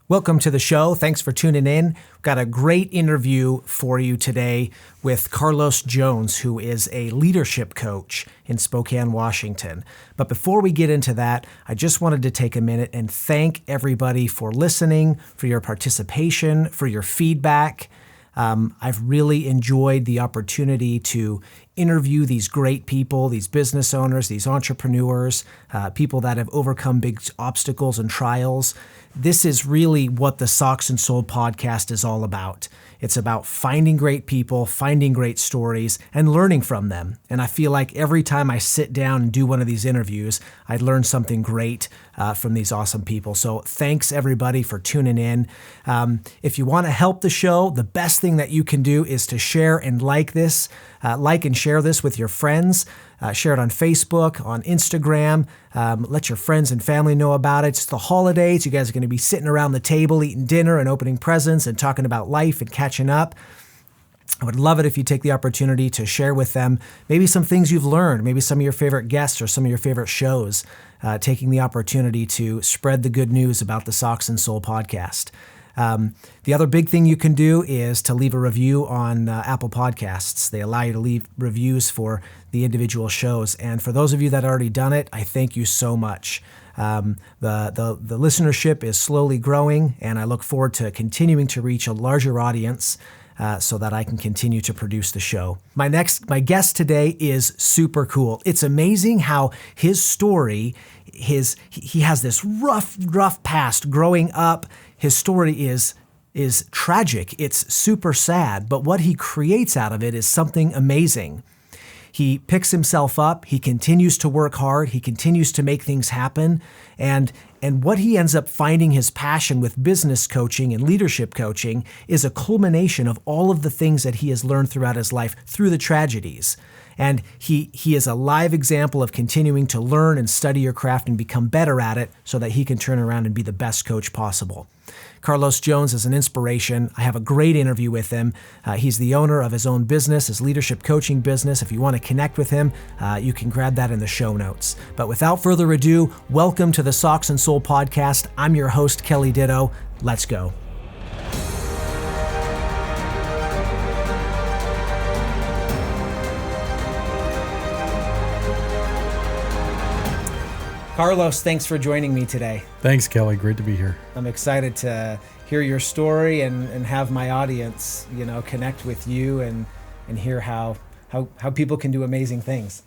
Welcome to the show. Thanks for tuning in. We've got a great interview for you today with Carlos Jones, who is a leadership coach in Spokane, Washington. But before we get into that, I just wanted to take a minute and thank everybody for listening, for your participation, for your feedback. I've really enjoyed the opportunity to interview these great people, these business owners, these entrepreneurs, people that have overcome big obstacles and trials. This is really what the Socks and Soul podcast is all about. It's about finding great people, finding great stories, and learning from them. And I feel like every time I sit down and do one of these interviews, I learn something great from these awesome people. So thanks everybody for tuning in. If you want to help the show, the best thing that you can do is to share and like this, like and share this with your friends. Share it on Facebook, on Instagram. Let your friends and family know about it. It's the holidays. You guys are going to be sitting around the table eating dinner and opening presents and talking about life and catching up. I would love it if you take the opportunity to share with them maybe some things you've learned, maybe some of your favorite guests or some of your favorite shows, taking the opportunity to spread the good news about the Socks and Soul podcast. The other big thing you can do is to leave a review on Apple Podcasts. They allow you to leave reviews for the individual shows. And for those of you that already done it, I thank you so much. The listenership is slowly growing, and I look forward to continuing to reach a larger audience so that I can continue to produce the show. My guest today is super cool. It's amazing how his story, he has this rough past growing up. His story is tragic. It's super sad, but what he creates out of it is something amazing. He picks himself up. He continues to work hard. He continues to make things happen. And what he ends up finding his passion with business coaching and leadership coaching is a culmination of all of the things that he has learned throughout his life through the tragedies. And he is a live example of continuing to learn and study your craft and become better at it so that he can turn around and be the best coach possible. Carlos Jones is an inspiration. I have a great interview with him. He's the owner of his own business, his leadership coaching business. If you want to connect with him, you can grab that in the show notes. But without further ado, welcome to the Socks and Soul podcast. I'm your host, Kelly Ditto. Let's go. Carlos, thanks for joining me today. Thanks, Kelly. Great to be here. I'm excited to hear your story and have my audience, connect with you and hear how people can do amazing things.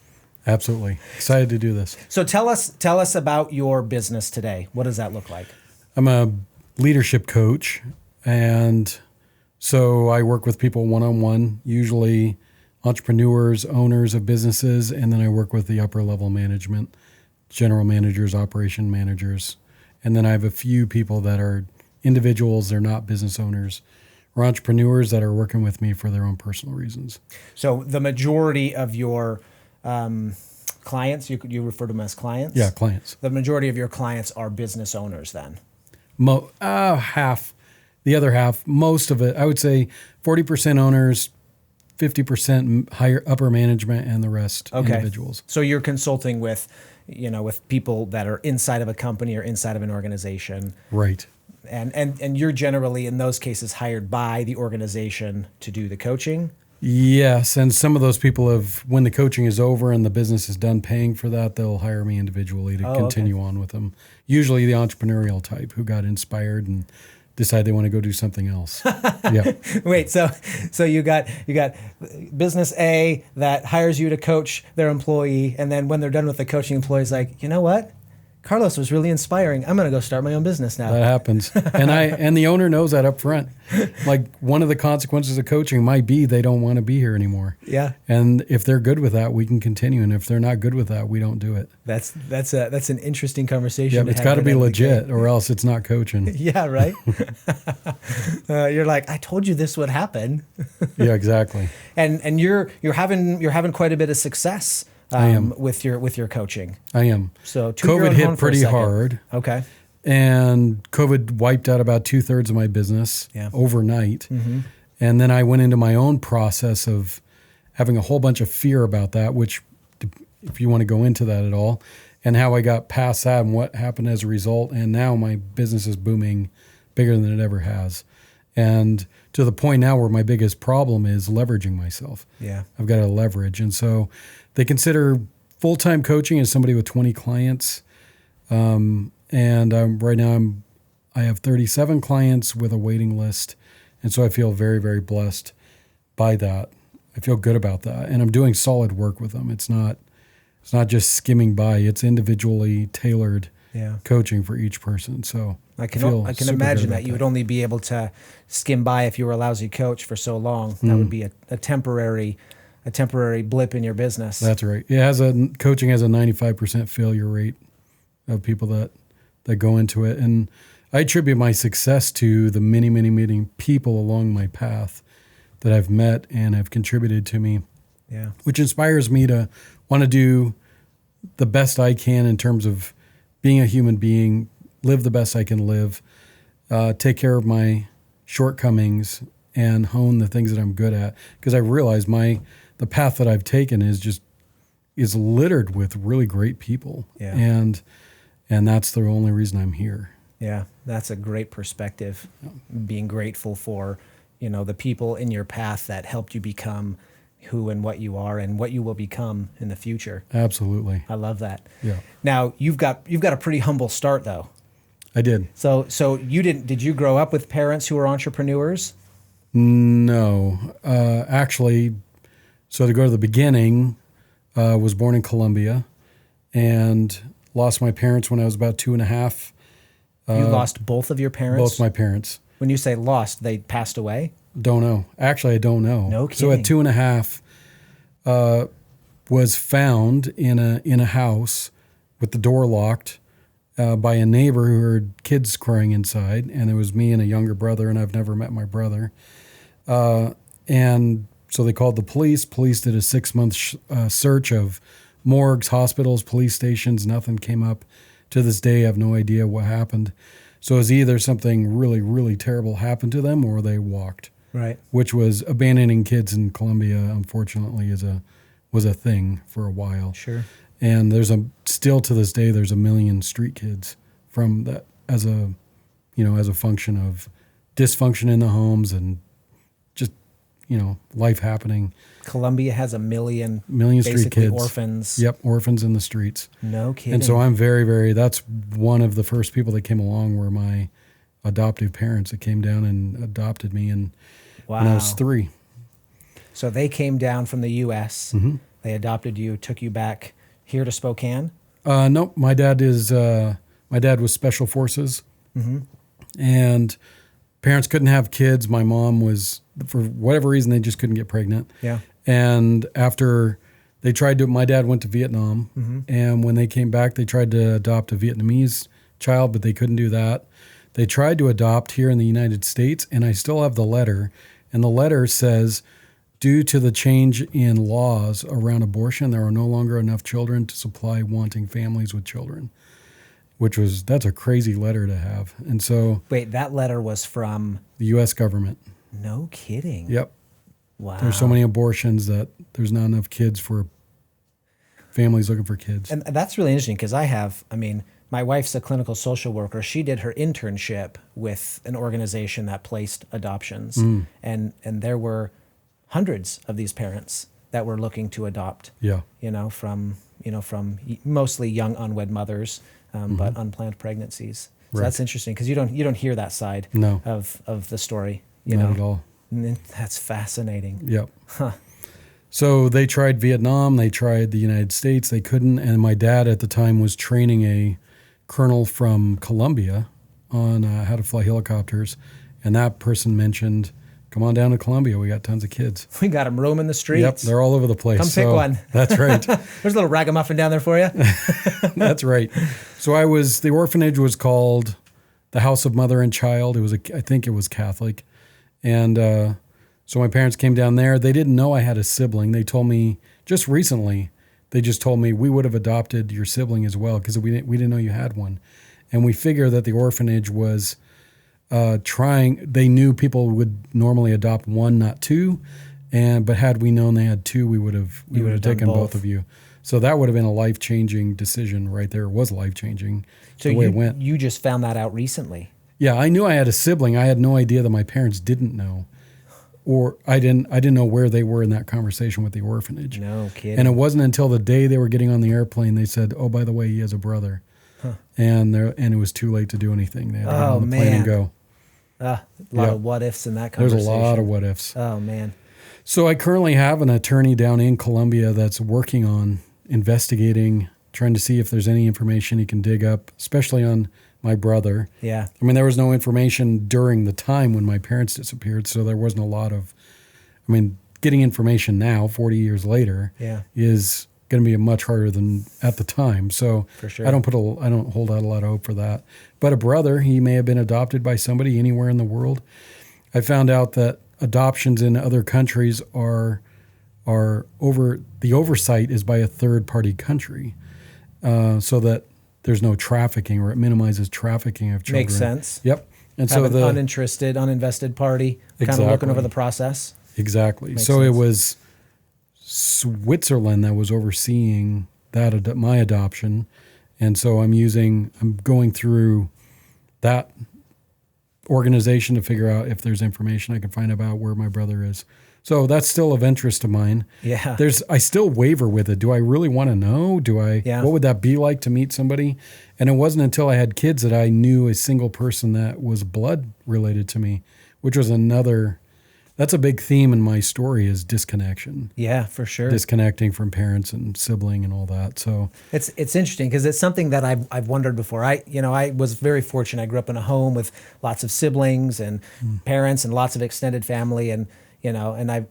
Absolutely. Excited to do this. So tell us about your business today. What does that look like? I'm a leadership coach, and so I work with people one-on-one, usually entrepreneurs, owners of businesses, and then I work with the upper level management, general managers, operation managers. And then I have a few people that are individuals, they're not business owners, or entrepreneurs that are working with me for their own personal reasons. So the majority of your clients, you refer to them as clients? Yeah, clients. The majority of your clients are business owners then? Half. The other half, most of it, I would say 40% owners, 50% higher upper management, and the rest individuals. So you're consulting with people that are inside of a company or inside of an organization. Right. And you're generally, in those cases, hired by the organization to do the coaching? Yes, and some of those people when the coaching is over and the business is done paying for that, they'll hire me individually to continue on with them. Usually the entrepreneurial type who got inspired and decide they want to go do something else. Yeah. Wait, so you got business A that hires you to coach their employee, and then when they're done with the coaching, employee's like, you know what? Carlos was really inspiring. I'm going to go start my own business now. That happens. And the owner knows that up front. Like, one of the consequences of coaching might be they don't want to be here anymore. Yeah. And if they're good with that, we can continue. And if they're not good with that, we don't do it. That's an interesting conversation. Yeah, it's got to be legit or else it's not coaching. Yeah, right? You're like, I told you this would happen. Yeah, exactly. And you're having quite a bit of success. I am. with your coaching. I am. So COVID hit pretty hard. Okay. And COVID wiped out about 2/3 of my business overnight. Mm-hmm. And then I went into my own process of having a whole bunch of fear about that, which, if you want to go into that at all, and how I got past that and what happened as a result. And now my business is booming bigger than it ever has. And to the point now where my biggest problem is leveraging myself. Yeah. I've got to leverage. And so they consider full-time coaching as somebody with 20 clients. And right now I have 37 clients with a waiting list. And so I feel very, very blessed by that. I feel good about that. And I'm doing solid work with them. It's not just skimming by. It's individually tailored coaching for each person. So I can imagine that you would only be able to skim by if you were a lousy coach for so long. That would be a temporary blip in your business. That's right. Coaching has a 95% failure rate of people that go into it. And I attribute my success to the many, many, many people along my path that I've met and have contributed to me, which inspires me to want to do the best I can in terms of being a human being, live the best I can live, take care of my shortcomings, and hone the things that I'm good at. Because I realize the path that I've taken is littered with really great people, and that's the only reason I'm here. Yeah, that's a great perspective. Being grateful for, the people in your path that helped you become who and what you are and what you will become in the future. Absolutely. I love that. Yeah. Now you've got a pretty humble start though. I did. So did you grow up with parents who were entrepreneurs? No. Actually, so to go to the beginning, was born in Colombia and lost my parents when I was about 2.5. You lost both of your parents? Both my parents. When you say lost, they passed away? Don't know. Actually, I don't know. No kidding. So at 2.5, was found in a house with the door locked by a neighbor who heard kids crying inside, and it was me and a younger brother, and I've never met my brother. And so they called the police. Police did a 6-month search of morgues, hospitals, police stations. Nothing came up. To this day, I have no idea what happened. So it was either something really, really terrible happened to them or they walked. Right. Which was abandoning kids in Colombia, unfortunately, was a thing for a while. Sure. And still to this day, there's 1 million street kids from that as a function of dysfunction in the homes and just, life happening. Colombia has 1 million street kids. Orphans. Yep, orphans in the streets. No kidding. And so I'm very, very, that's one of the first people that came along were my adoptive parents that came down and adopted me when I was 3. So they came down from the U.S. Mm-hmm. They adopted you, took you back here to Spokane? Nope. My dad was Special Forces. Mm-hmm. And parents couldn't have kids. My mom was, for whatever reason, they just couldn't get pregnant. Yeah. And after they my dad went to Vietnam. Mm-hmm. And when they came back, they tried to adopt a Vietnamese child, but they couldn't do that. They tried to adopt here in the United States, and I still have the letter. And the letter says, due to the change in laws around abortion, there are no longer enough children to supply wanting families with children. That's a crazy letter to have. And so... Wait, that letter was from... the U.S. government. No kidding. Yep. Wow. There's so many abortions that there's not enough kids for families looking for kids. And that's really interesting because my wife's a clinical social worker. She did her internship with an organization that placed adoptions. And there were hundreds of these parents that were looking to adopt. Yeah. From mostly young unwed mothers, but unplanned pregnancies. So that's interesting because you don't hear that side of the story. Not at all. And that's fascinating. Yep. Huh. So they tried Vietnam, they tried the United States, they couldn't. And my dad at the time was training a colonel from Colombia on how to fly helicopters. And that person mentioned, come on down to Colombia, we got tons of kids. We got them roaming the streets. Yep, they're all over the place. Come pick one. That's right. There's a little ragamuffin down there for you. That's right. So the orphanage was called the House of Mother and Child. I think it was Catholic. And so my parents came down there. They didn't know I had a sibling. They told me just recently, they just told me we would have adopted your sibling as well because we didn't know you had one. And we figure that the orphanage was they knew people would normally adopt one, not two. But had we known they had two, we would have taken both of you. So that would have been a life-changing decision right there. It was life-changing the way it went. You just found that out recently? Yeah, I knew I had a sibling. I had no idea that my parents didn't know, or I didn't know where they were in that conversation with the orphanage. No kidding. And it wasn't until the day they were getting on the airplane they said, "Oh, by the way, he has a brother," and it was too late to do anything. They had to get on the plane and go. A lot of what ifs in that There's conversation. a lot of what ifs. Oh man. So I currently have an attorney down in Colombia that's working on investigating, trying to see if there's any information he can dig up, especially on my brother. Yeah. I mean, there was no information during the time when my parents disappeared, so there wasn't a lot of, getting information now, 40 years later, is going to be much harder than at the time. So for sure. I don't hold out a lot of hope for that. But a brother, he may have been adopted by somebody anywhere in the world. I found out that adoptions in other countries the oversight is by a third-party country, so that there's no trafficking, or it minimizes trafficking of children. Makes sense. Yep. And Have so an uninvested party kind of looking over the process. Exactly. Makes so sense. it was Switzerland that was overseeing my adoption, and so I'm going through that organization to figure out if there's information I can find about where my brother is. So that's still of interest to mine. Yeah. I still waver with it. Do I really want to know? What would that be like to meet somebody? And it wasn't until I had kids that I knew a single person that was blood related to me, which was that's a big theme in my story, is disconnection. Yeah, for sure. Disconnecting from parents and sibling and all that. So it's interesting because it's something that I've wondered before. I was very fortunate. I grew up in a home with lots of siblings and parents and lots of extended family, and I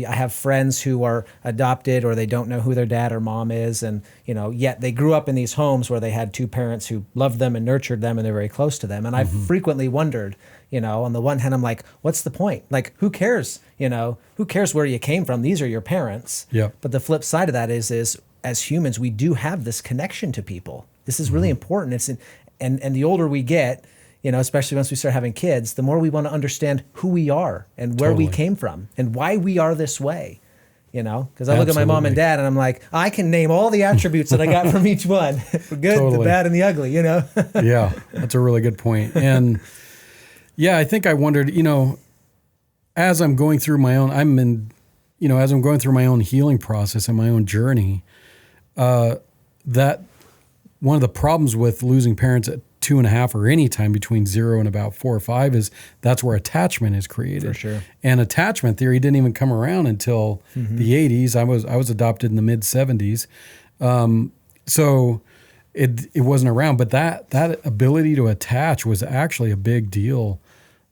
have friends who are adopted, or they don't know who their dad or mom is, and yet they grew up in these homes where they had two parents who loved them and nurtured them, and they're very close to them. And I've frequently wondered, on the one hand, I'm like, what's the point? Like, who cares? Who cares where you came from? These are your parents. Yeah. But the flip side of that is as humans, we do have this connection to people. This is really important. And the older we get, especially once we start having kids, the more we want to understand who we are and where we came from and why we are this way. Because I look at my mom and dad and I'm like, I can name all the attributes that I got from each one, the good, the bad, and the ugly, Yeah, that's a really good point. And yeah, I think I wondered, as I'm going through my own, as I'm going through my own healing process and my own journey, that one of the problems with losing parents at 2.5 or any time between 0 and about 4 or 5 is that's where attachment is created. For sure. And attachment theory didn't even come around until the 80s. I was adopted in the mid 70s. So it wasn't around, but that ability to attach was actually a big deal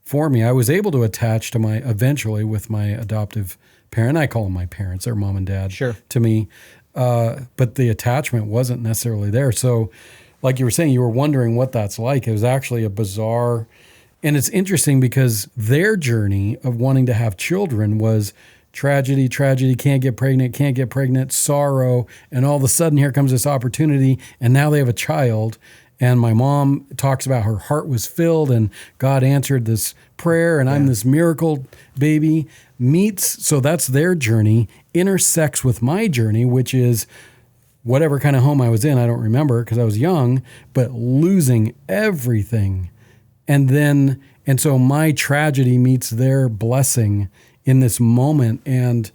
for me. I was able to attach to eventually with my adoptive parent. I call them my parents, they're mom and dad to me. But the attachment wasn't necessarily there. So like you were saying, you were wondering what that's like. It was actually a bizarre, and it's interesting because their journey of wanting to have children was tragedy, can't get pregnant, sorrow, and all of a sudden here comes this opportunity, and now they have a child. And my mom talks about her heart was filled and God answered this prayer, and I'm this miracle baby. So that's their journey, intersects with my journey, which is whatever kind of home I was in, I don't remember because I was young, but losing everything. And so my tragedy meets their blessing in this moment. And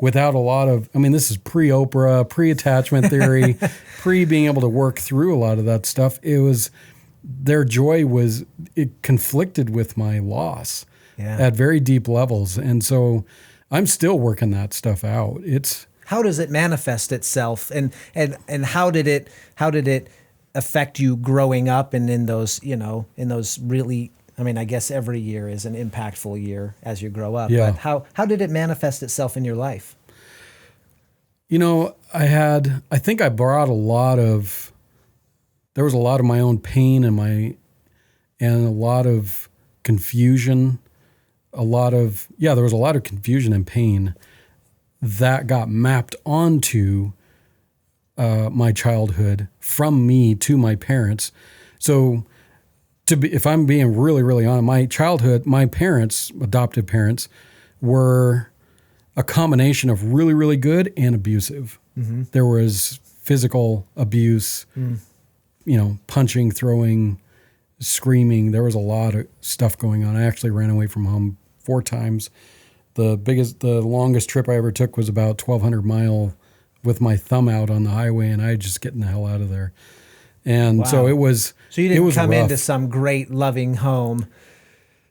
without a lot of, this is pre-Oprah, pre-attachment theory, pre-being able to work through a lot of that stuff. Their joy it conflicted with my loss at very deep levels. And so I'm still working that stuff out. How does it manifest itself, and how did it affect you growing up, and in those really, I guess every year is an impactful year as you grow up. Yeah. But how did it manifest itself in your life? I think I brought there was a lot of my own pain and a lot of confusion, there was a lot of confusion and pain that got mapped onto my childhood from me to my parents. So if I'm being really, really honest, my childhood, my parents, adoptive parents, were a combination of really, really good and abusive. Mm-hmm. There was physical abuse, punching, throwing, screaming. There was a lot of stuff going on. I actually ran away from home 4 times. The longest trip I ever took was about 1,200 mile with my thumb out on the highway, and I just getting the hell out of there. And so it was. So you didn't come rough. into some great loving home.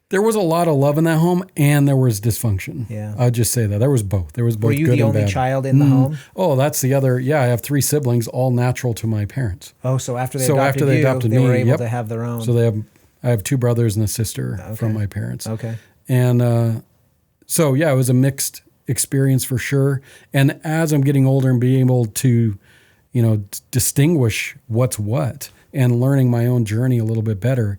There was a lot of love in that home, and there was dysfunction. Yeah. I'd just say that. There was both. There was both Were you good the and only bad. child in the home? Oh, that's the other. Yeah, I have 3 siblings, all natural to my parents. Oh, so after they adopted they were me, able yep. to have their own. So I have 2 brothers and a sister from my parents. Okay. And so, yeah, it was a mixed experience for sure. And as I'm getting older and being able to, distinguish what's what and learning my own journey a little bit better,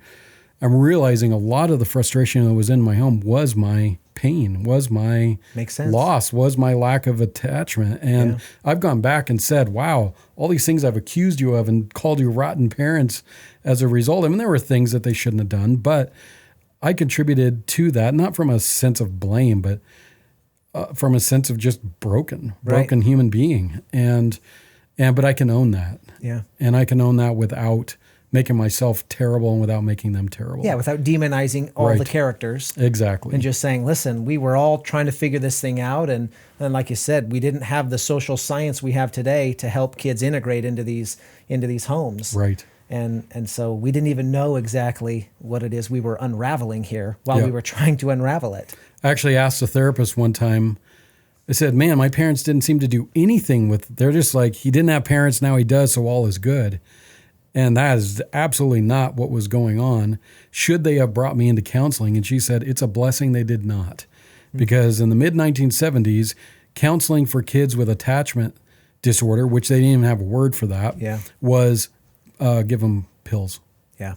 I'm realizing a lot of the frustration that was in my home was my pain, was my loss, was my lack of attachment. And I've gone back and said, wow, all these things I've accused you of and called you rotten parents as a result. I mean, there were things that they shouldn't have done, but I contributed to that, not from a sense of blame, but from a sense of just broken human being. But I can own that. Yeah. And I can own that without making myself terrible and without making them terrible. Yeah, without demonizing all the characters. Exactly. And just saying, listen, we were all trying to figure this thing out. And like you said, we didn't have the social science we have today to help kids integrate into these homes. Right. And so we didn't even know exactly what it is we were unraveling here while we were trying to unravel it. I actually asked a therapist one time, I said, man, my parents didn't seem to do anything they're just like, he didn't have parents, now he does, so all is good. And that is absolutely not what was going on. Should they have brought me into counseling? And she said, it's a blessing they did not. Because in the mid-1970s, counseling for kids with attachment disorder, which they didn't even have a word for that, was give them pills. Yeah.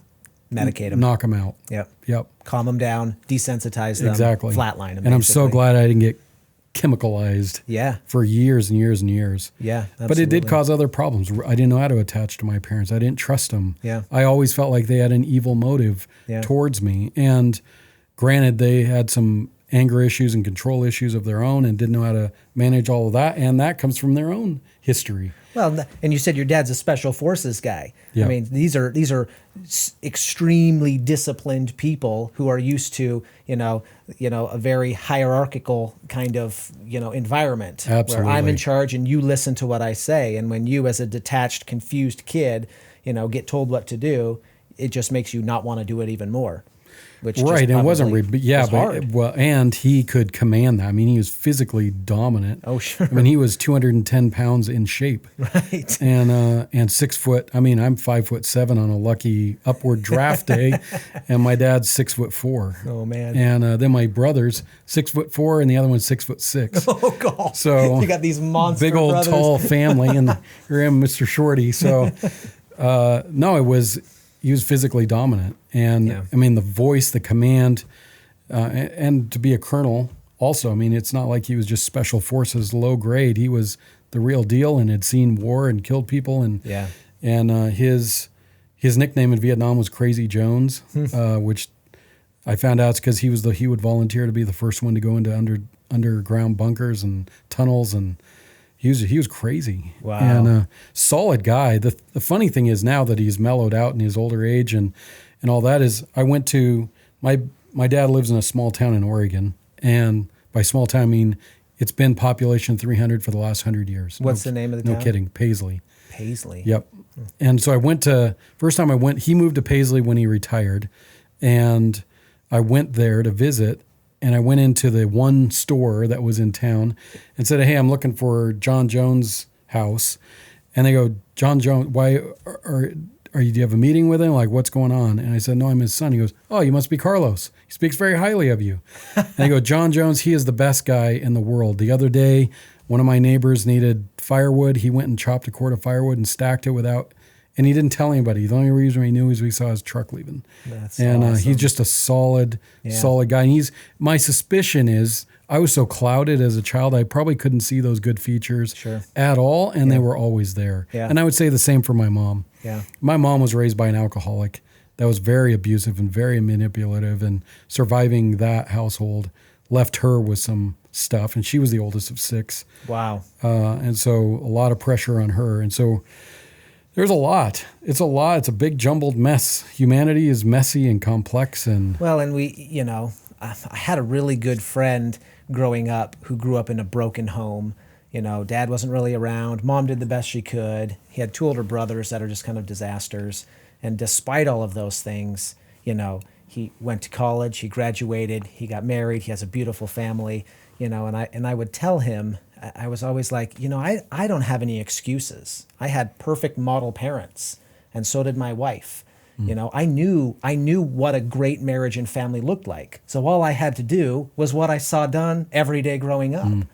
Medicate them. Knock them out. Yep. Calm them down, desensitize them, exactly. flatline them. And I'm so glad I didn't get chemicalized for years and years and years. Yeah, absolutely. But it did cause other problems. I didn't know how to attach to my parents. I didn't trust them. Yeah. I always felt like they had an evil motive towards me. And granted, they had some anger issues and control issues of their own and didn't know how to manage all of that. And that comes from their own history. Well, and you said your dad's a special forces guy. Yeah. I mean, these are extremely disciplined people who are used to, a very hierarchical kind of, environment. Absolutely. Where I'm in charge and you listen to what I say. And when you, as a detached, confused kid, get told what to do, it just makes you not want to do it even more. Which right, and it wasn't, was hard. And he could command that. I mean, he was physically dominant. Oh, sure. I mean, he was 210 pounds in shape. Right. And 6 foot. I mean, I'm 5'7" on a lucky upward draft day, and my dad's 6'4". Oh man. And then my brother's 6'4", and the other one's 6'6". Oh God. So you got these monster big old brothers. tall family, and here I am, Mr. Shorty. So no, it was. He was physically dominant. And I mean, the voice, the command, and to be a colonel also, I mean, it's not like he was just special forces, low grade. He was the real deal and had seen war and killed people. And his nickname in Vietnam was Crazy Jones, which I found out it's because he would volunteer to be the first one to go into underground bunkers and tunnels, and he was crazy. Wow. And solid guy. The funny thing is now that he's mellowed out in his older age and all that is, I went to, my dad lives in a small town in Oregon. And by small town, I mean, it's been population 300 for the last 100 years. What's the name of the town? No kidding. Paisley. Paisley. Yep. And so first time I went, he moved to Paisley when he retired. And I went there to visit. And I went into the one store that was in town and said, hey, I'm looking for John Jones' house. And they go, John Jones, why do you have a meeting with him? Like, what's going on? And I said, no, I'm his son. He goes, oh, you must be Carlos. He speaks very highly of you. And I go, John Jones, he is the best guy in the world. The other day, one of my neighbors needed firewood. He went and chopped a cord of firewood and stacked it and he didn't tell anybody. The only reason we knew is we saw his truck leaving. That's and awesome. He's just a solid guy. And my suspicion is I was so clouded as a child, I probably couldn't see those good features at all. And they were always there. Yeah. And I would say the same for my mom. Yeah. My mom was raised by an alcoholic that was very abusive and very manipulative, and surviving that household left her with some stuff. And she was the oldest of 6. Wow. And so a lot of pressure on her. And so There's a lot. It's a lot. It's a big jumbled mess. Humanity is messy and complex. And Well, and I had a really good friend growing up who grew up in a broken home. Dad wasn't really around. Mom did the best she could. He had two older brothers that are just kind of disasters. And despite all of those things, he went to college, he graduated, he got married, he has a beautiful family, and I would tell him, I was always like, I don't have any excuses. I had perfect model parents, and so did my wife. I knew what a great marriage and family looked like. So all I had to do was what I saw done every day growing up.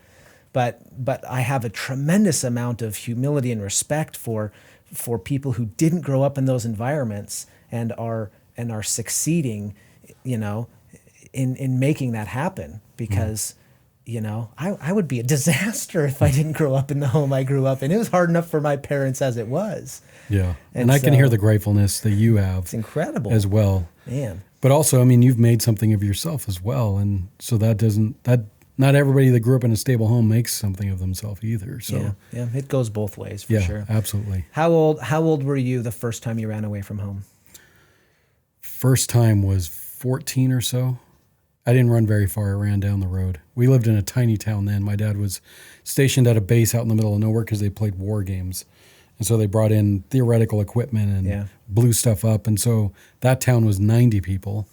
But I have a tremendous amount of humility and respect for people who didn't grow up in those environments and are succeeding, in making that happen, because I would be a disaster if I didn't grow up in the home I grew up in. It was hard enough for my parents as it was. Yeah. And I can hear the gratefulness that you have. It's incredible. As well. Man. But also, you've made something of yourself as well. And so not everybody that grew up in a stable home makes something of themselves either. So yeah, it goes both ways for sure. Absolutely. How old were you the first time you ran away from home? First time was 14 or so. I didn't run very far. I ran down the road. We lived in a tiny town then. My dad was stationed at a base out in the middle of nowhere because they played war games. And so they brought in theoretical equipment and blew stuff up. And so that town was 90 people.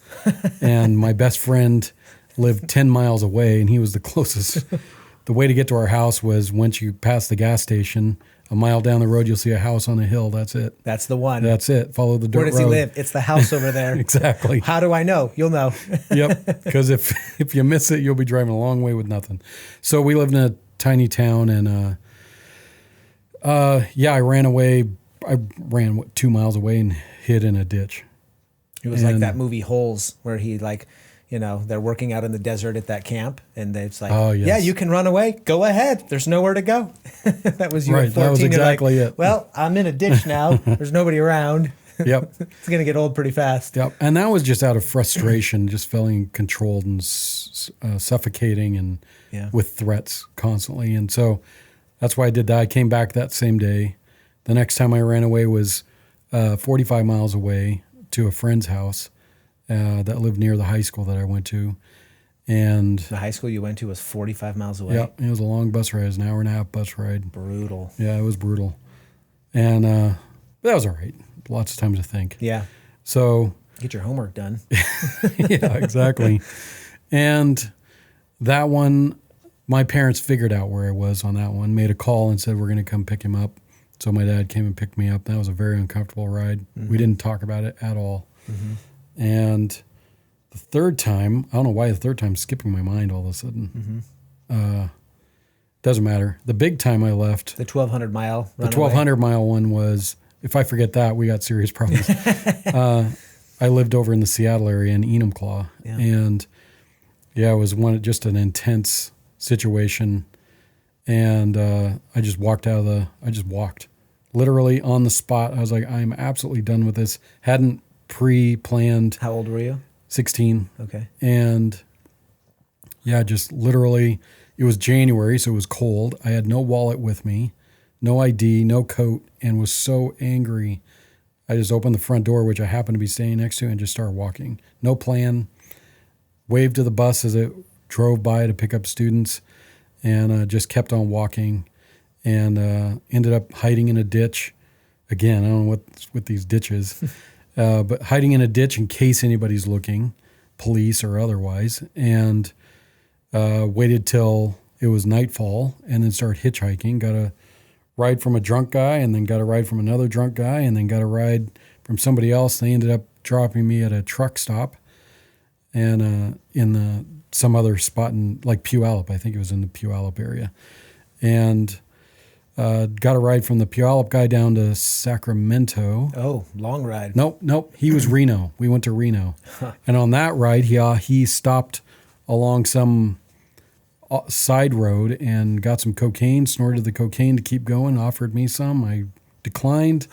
And my best friend lived 10 miles away, and he was the closest. The way to get to our house was once you pass the gas station, a mile down the road, you'll see a house on a hill. That's it. That's the one. That's it. Follow the dirt road. Where does he live? It's the house over there. Exactly. How do I know? You'll know. Yep. Because if you miss it, you'll be driving a long way with nothing. So we lived in a tiny town, and I ran away. I ran 2 miles away and hid in a ditch. It was like that movie Holes, where he they're working out in the desert at that camp, and it's like, oh, yes. Yeah, you can run away. Go ahead. There's nowhere to go. That was you right, at 14. That was exactly it. Well, I'm in a ditch now. There's nobody around. Yep. It's going to get old pretty fast. Yep. And that was just out of frustration, just feeling controlled and suffocating and with threats constantly. And so that's why I did that. I came back that same day. The next time I ran away was 45 miles away to a friend's house that lived near the high school that I went to. And the high school you went to was 45 miles away? Yeah, it was a long bus ride. It was an hour and a half bus ride. Brutal. Yeah, it was brutal. And but that was all right. Lots of time to think. Yeah. So get your homework done. Yeah, exactly. And that one, my parents figured out where I was on that one, made a call and said, we're going to come pick him up. So my dad came and picked me up. That was a very uncomfortable ride. Mm-hmm. We didn't talk about it at all. Mm-hmm. And the third time, I don't know why the third time's skipping my mind all of a sudden. Mm-hmm. Doesn't matter. The big time I left. The 1,200 mile Runaway. The 1,200 mile one was, if I forget that, we got serious problems. I lived over in the Seattle area in Enumclaw. Yeah. And it was just an intense situation. And I just walked literally on the spot. I was like, I'm absolutely done with this. Hadn't pre-planned. How old were you? 16. Okay. And just literally, it was January, so it was cold. I had no wallet with me, no ID, no coat, and was so angry. I just opened the front door, which I happened to be staying next to, and just started walking. No plan. Waved to the bus as it drove by to pick up students, and just kept on walking, and ended up hiding in a ditch. Again, I don't know what's with these ditches, but hiding in a ditch in case anybody's looking, police or otherwise, and waited till it was nightfall, and then started hitchhiking. Got a ride from a drunk guy, and then got a ride from another drunk guy, and then got a ride from somebody else. They ended up dropping me at a truck stop, and in some other spot in like Puyallup. I think it was in the Puyallup area, and got a ride from the Puyallup guy down to Sacramento. Oh, long ride. Nope. He was Reno. We went to Reno, and on that ride, he stopped along some side road and got some cocaine, snorted the cocaine to keep going, offered me some. I declined,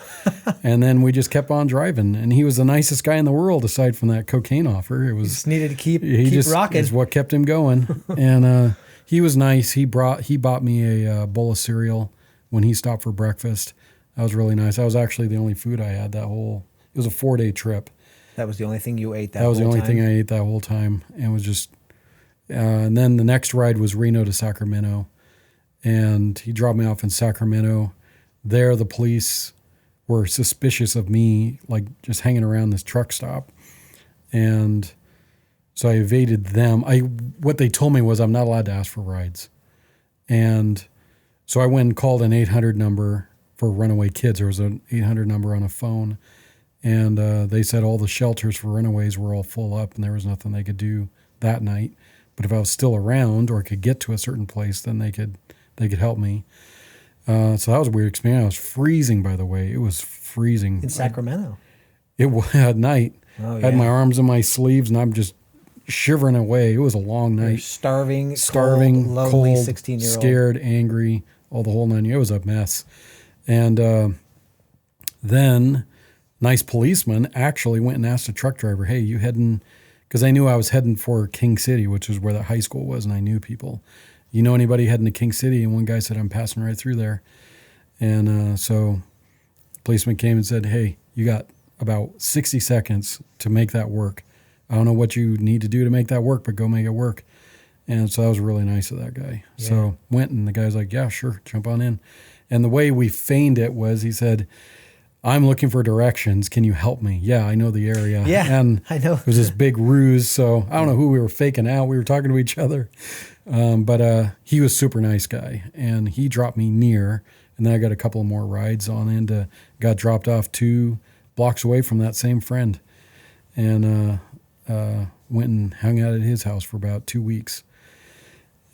and then we just kept on driving. And he was the nicest guy in the world aside from that cocaine offer. It was, he just needed to keep rocking. Is what kept him going. And he was nice. He bought me a bowl of cereal when he stopped for breakfast. That was really nice. That was actually the only food I had it was a 4-day trip. That was the only thing you ate that was the only thing I ate that whole time. And it was just, and then the next ride was Reno to Sacramento. And he dropped me off in Sacramento. There, the police were suspicious of me, like just hanging around this truck stop. And so I evaded them. What they told me was I'm not allowed to ask for rides. And so I went and called an 800 number for runaway kids. There was an 800 number on a phone. And they said all the shelters for runaways were all full up and there was nothing they could do that night. But if I was still around or could get to a certain place, then they could help me. So that was a weird experience. I was freezing, by the way. It was freezing. In Sacramento? It was at night. Oh, I had my arms in my sleeves and I'm just shivering away. It was a long night. You're starving, cold, lonely 16-year-old. Scared, angry, all the whole nine. It was a mess. And then nice policeman actually went and asked a truck driver, hey, you heading, because I knew I was heading for King City, which is where that high school was, and I knew people. You know anybody heading to King City? And one guy said, I'm passing right through there. And so the policeman came and said, hey, you got about 60 seconds to make that work. I don't know what you need to do to make that work, but go make it work. And so that was really nice of that guy. Yeah. So went, and the guy's like, yeah, sure, jump on in. And the way we feigned it was he said, I'm looking for directions. Can you help me? Yeah, I know the area. Yeah, and I know. It was this big ruse. So I don't know who we were faking out. We were talking to each other. But he was a super nice guy. And he dropped me near. And then I got a couple more rides on into, got dropped off 2 blocks away from that same friend. And went and hung out at his house for about 2 weeks.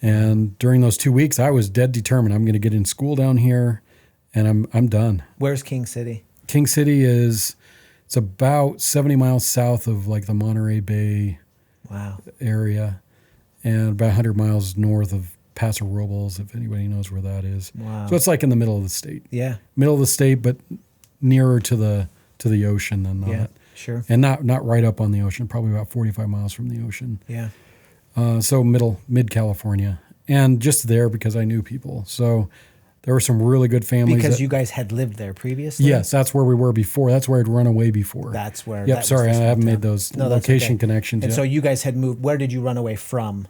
And during those 2 weeks, I was dead determined. I'm going to get in school down here, and I'm done. Where's King City? King City it's about 70 miles south of like the Monterey Bay area, and about 100 miles north of Paso Robles, if anybody knows where that is. Wow. So it's like in the middle of the state. Yeah. Middle of the state, but nearer to the ocean than that. Yeah, sure. And not right up on the ocean, probably about 45 miles from the ocean. Yeah. So mid-California. And just there because I knew people. So there were some really good families. Because you guys had lived there previously? Yes, that's where we were before. That's where I'd run away before. That's where... Yep, sorry, I haven't made those location connections and yet. so you guys had moved... Where did you run away from?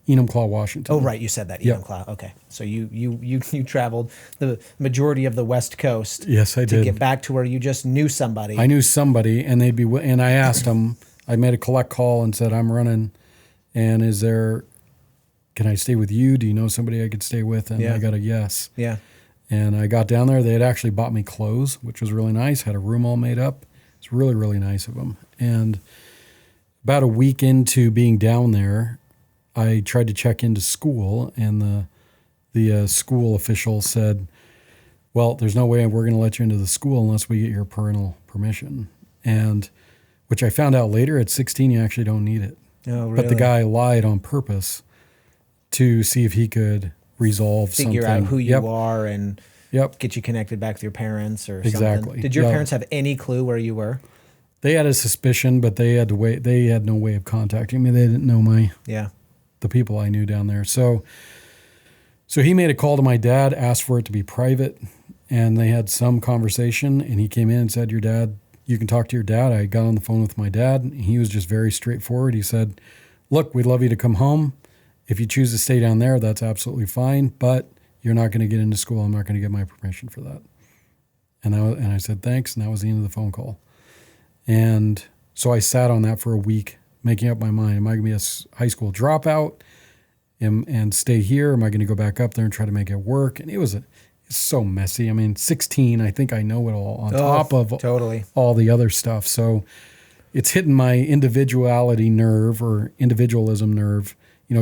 Enumclaw, Washington. Oh, right, you said that, Enumclaw. Okay, so you traveled the majority of the West Coast. Yes, I did. To get back to where you just knew somebody. I knew somebody, and and I asked them, I made a collect call and said, I'm running, and can I stay with you? Do you know somebody I could stay with? And I got a yes. Yeah. And I got down there. They had actually bought me clothes, which was really nice. Had a room all made up. It's really, really nice of them. And about a week into being down there, I tried to check into school, and the school official said, well, there's no way we're going to let you into the school unless we get your parental permission. And which I found out later, at 16, you actually don't need it. Oh, really? But the guy lied on purpose to see if he could resolve Figure something. out who you are and get you connected back with your parents or exactly. something. Did your parents have any clue where you were? They had a suspicion, but they had to wait. They had no way of contacting me. They didn't know the people I knew down there. So he made a call to my dad, asked for it to be private, and they had some conversation, and he came in and said, you can talk to your dad. I got on the phone with my dad, and he was just very straightforward. He said, look, we'd love you to come home. If you choose to stay down there, that's absolutely fine, but you're not going to get into school. I'm not going to get my permission for that. And I said, thanks, and that was the end of the phone call. And so I sat on that for a week, making up my mind. Am I going to be a high school dropout and stay here? Am I going to go back up there and try to make it work? And it's so messy. I mean, 16, I think I know it all on top of all the other stuff. So it's hitting my individualism nerve,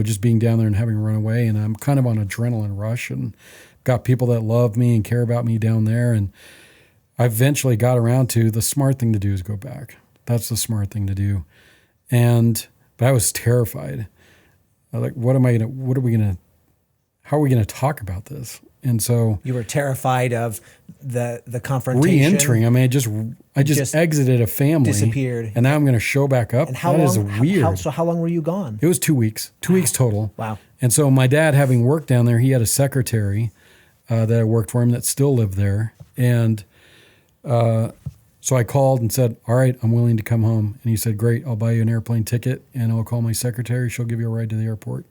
just being down there and having run away. And I'm kind of on adrenaline rush and got people that love me and care about me down there. And I eventually got around to the smart thing to do is go back. That's the smart thing to do. But I was terrified. Like, how are we going to talk about this? And so you were terrified of the confrontation. Re-entering. I mean, I just exited a family, disappeared, and now I'm going to show back up. And how that long? Is weird. So how long were you gone? It was 2 weeks. 2 weeks total. Wow. And so my dad, having worked down there, he had a secretary that worked for him that still lived there, and So I called and said, all right, I'm willing to come home. And he said, great, I'll buy you an airplane ticket and I'll call my secretary. She'll give you a ride to the airport.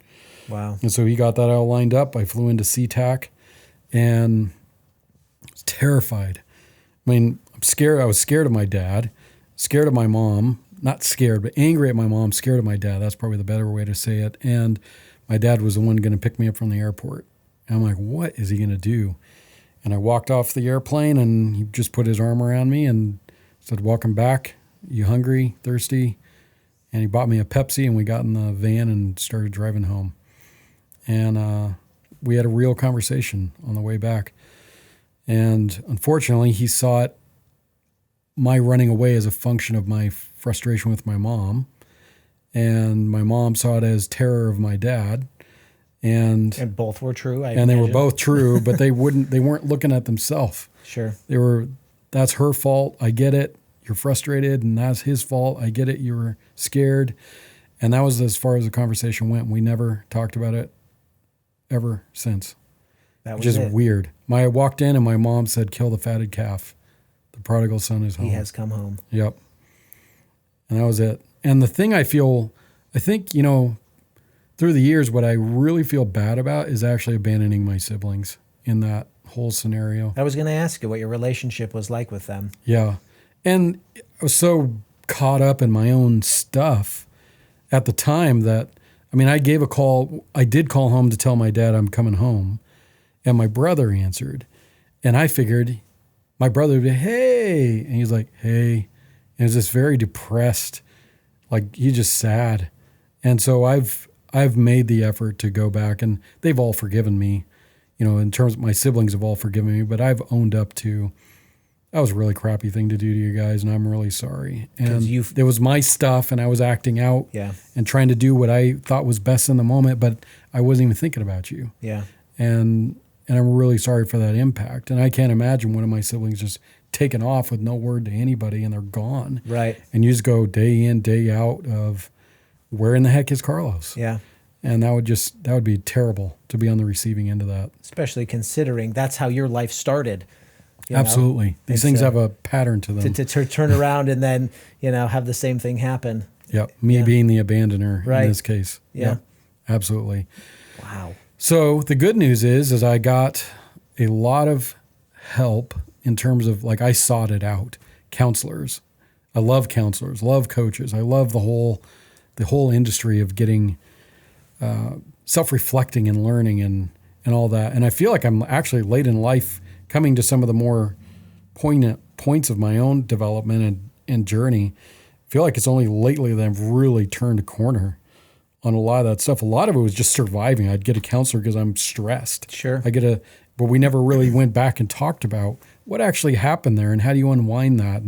Wow. And so he got that all lined up. I flew into SeaTac and was terrified. I mean, I'm scared. I was scared of my dad, scared of my mom, not scared, but angry at my mom, scared of my dad. That's probably the better way to say it. And my dad was the one going to pick me up from the airport. And I'm like, what is he going to do? And I walked off the airplane and he just put his arm around me and said, welcome back. You hungry, thirsty? And he bought me a Pepsi and we got in the van and started driving home. And we had a real conversation on the way back. And unfortunately, he saw it, my running away, as a function of my frustration with my mom. And my mom saw it as terror of my dad. And both were true, I And imagine. they were both true, but they weren't looking at themselves. Sure. That's her fault. I get it. You're frustrated, and that's his fault. I get it. You were scared. And that was as far as the conversation went. We never talked about it ever since. That was Which is it. weird. I walked in and my mom said, kill the fatted calf. The prodigal son is home. He has come home. Yep. And that was it. And the thing I think, through the years, what I really feel bad about is actually abandoning my siblings in that whole scenario. I was going to ask you what your relationship was like with them. Yeah. And I was so caught up in my own stuff at the time that, I gave a call. I did call home to tell my dad I'm coming home. And my brother answered. And I figured my brother would be, hey. And he's like, hey. And it was this very depressed, like he's just sad. And so I've made the effort to go back, and they've all forgiven me. In terms of my siblings have all forgiven me, but I've owned up to, that was a really crappy thing to do to you guys, and I'm really sorry. And it was my stuff, and I was acting out and trying to do what I thought was best in the moment, but I wasn't even thinking about you. Yeah. And I'm really sorry for that impact. And I can't imagine one of my siblings just taking off with no word to anybody, and they're gone. Right. And you just go day in, day out of, where in the heck is Carlos? Yeah. And that would be terrible to be on the receiving end of that. Especially considering that's how your life started. Absolutely. These things have a pattern to them. To turn around and then, have the same thing happen. Yep. Me being the abandoner in this case. Yeah. Yep. Absolutely. Wow. So the good news is I got a lot of help in terms of, I sought it out. Counselors. I love counselors, love coaches. I love the whole industry of getting self-reflecting and learning and all that. And I feel like I'm actually late in life coming to some of the more poignant points of my own development and journey. I feel like it's only lately that I've really turned a corner on a lot of that stuff. A lot of it was just surviving. I'd get a counselor because I'm stressed. Sure. But we never really went back and talked about what actually happened there and how do you unwind that.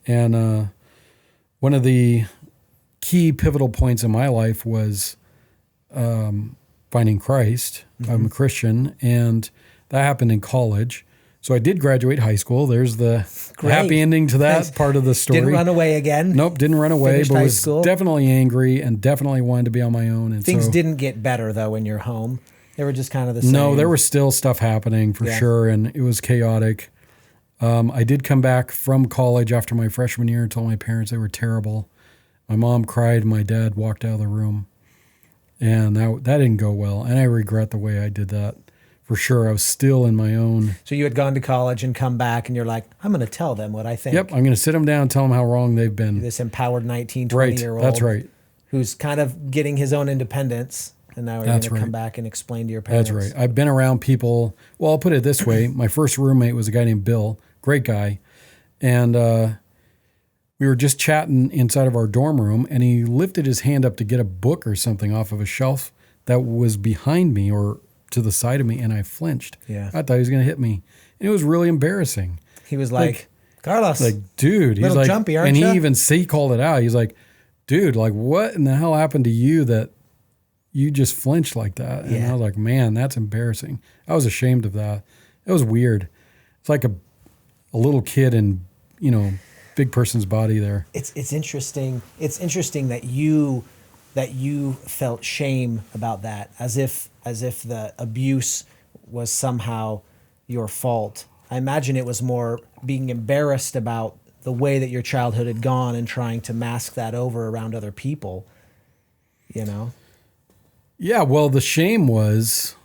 And one of the key pivotal points in my life was finding Christ. Mm-hmm. I'm a Christian, and that happened in college. So I did graduate high school. There's the happy ending to that part of the story. Didn't run away again. Nope, didn't run away, Finished but high was school. definitely angry and definitely wanted to be on my own. And Things didn't get better, though, in your home. They were just kind of the same. No, there was still stuff happening for sure, and it was chaotic. I did come back from college after my freshman year and told my parents they were terrible. My mom cried, my dad walked out of the room. And that didn't go well. And I regret the way I did that. For sure, I was still in my own. So you had gone to college and come back, and you're like, I'm going to tell them what I think. Yep, I'm going to sit them down and tell them how wrong they've been. This empowered 19, 20-year-old. That's right. Who's kind of getting his own independence, and now you're going to come back and explain to your parents. That's right. I've been around people. Well, I'll put it this way. My first roommate was a guy named Bill, great guy. And we were just chatting inside of our dorm room, and he lifted his hand up to get a book or something off of a shelf that was behind me or to the side of me, and I flinched. Yeah. I thought he was going to hit me. And it was really embarrassing. He was like Carlos. Like, dude. He's little like, jumpy, aren't and you? he called it out. He's like, dude, like, what in the hell happened to you that you just flinched like that? And I was like, man, that's embarrassing. I was ashamed of that. It was weird. It's like a little kid in, big person's body there. It's interesting. It's interesting that you felt shame about that, as if the abuse was somehow your fault. I imagine it was more being embarrassed about the way that your childhood had gone and trying to mask that over around other people, you know? Yeah, well, the shame was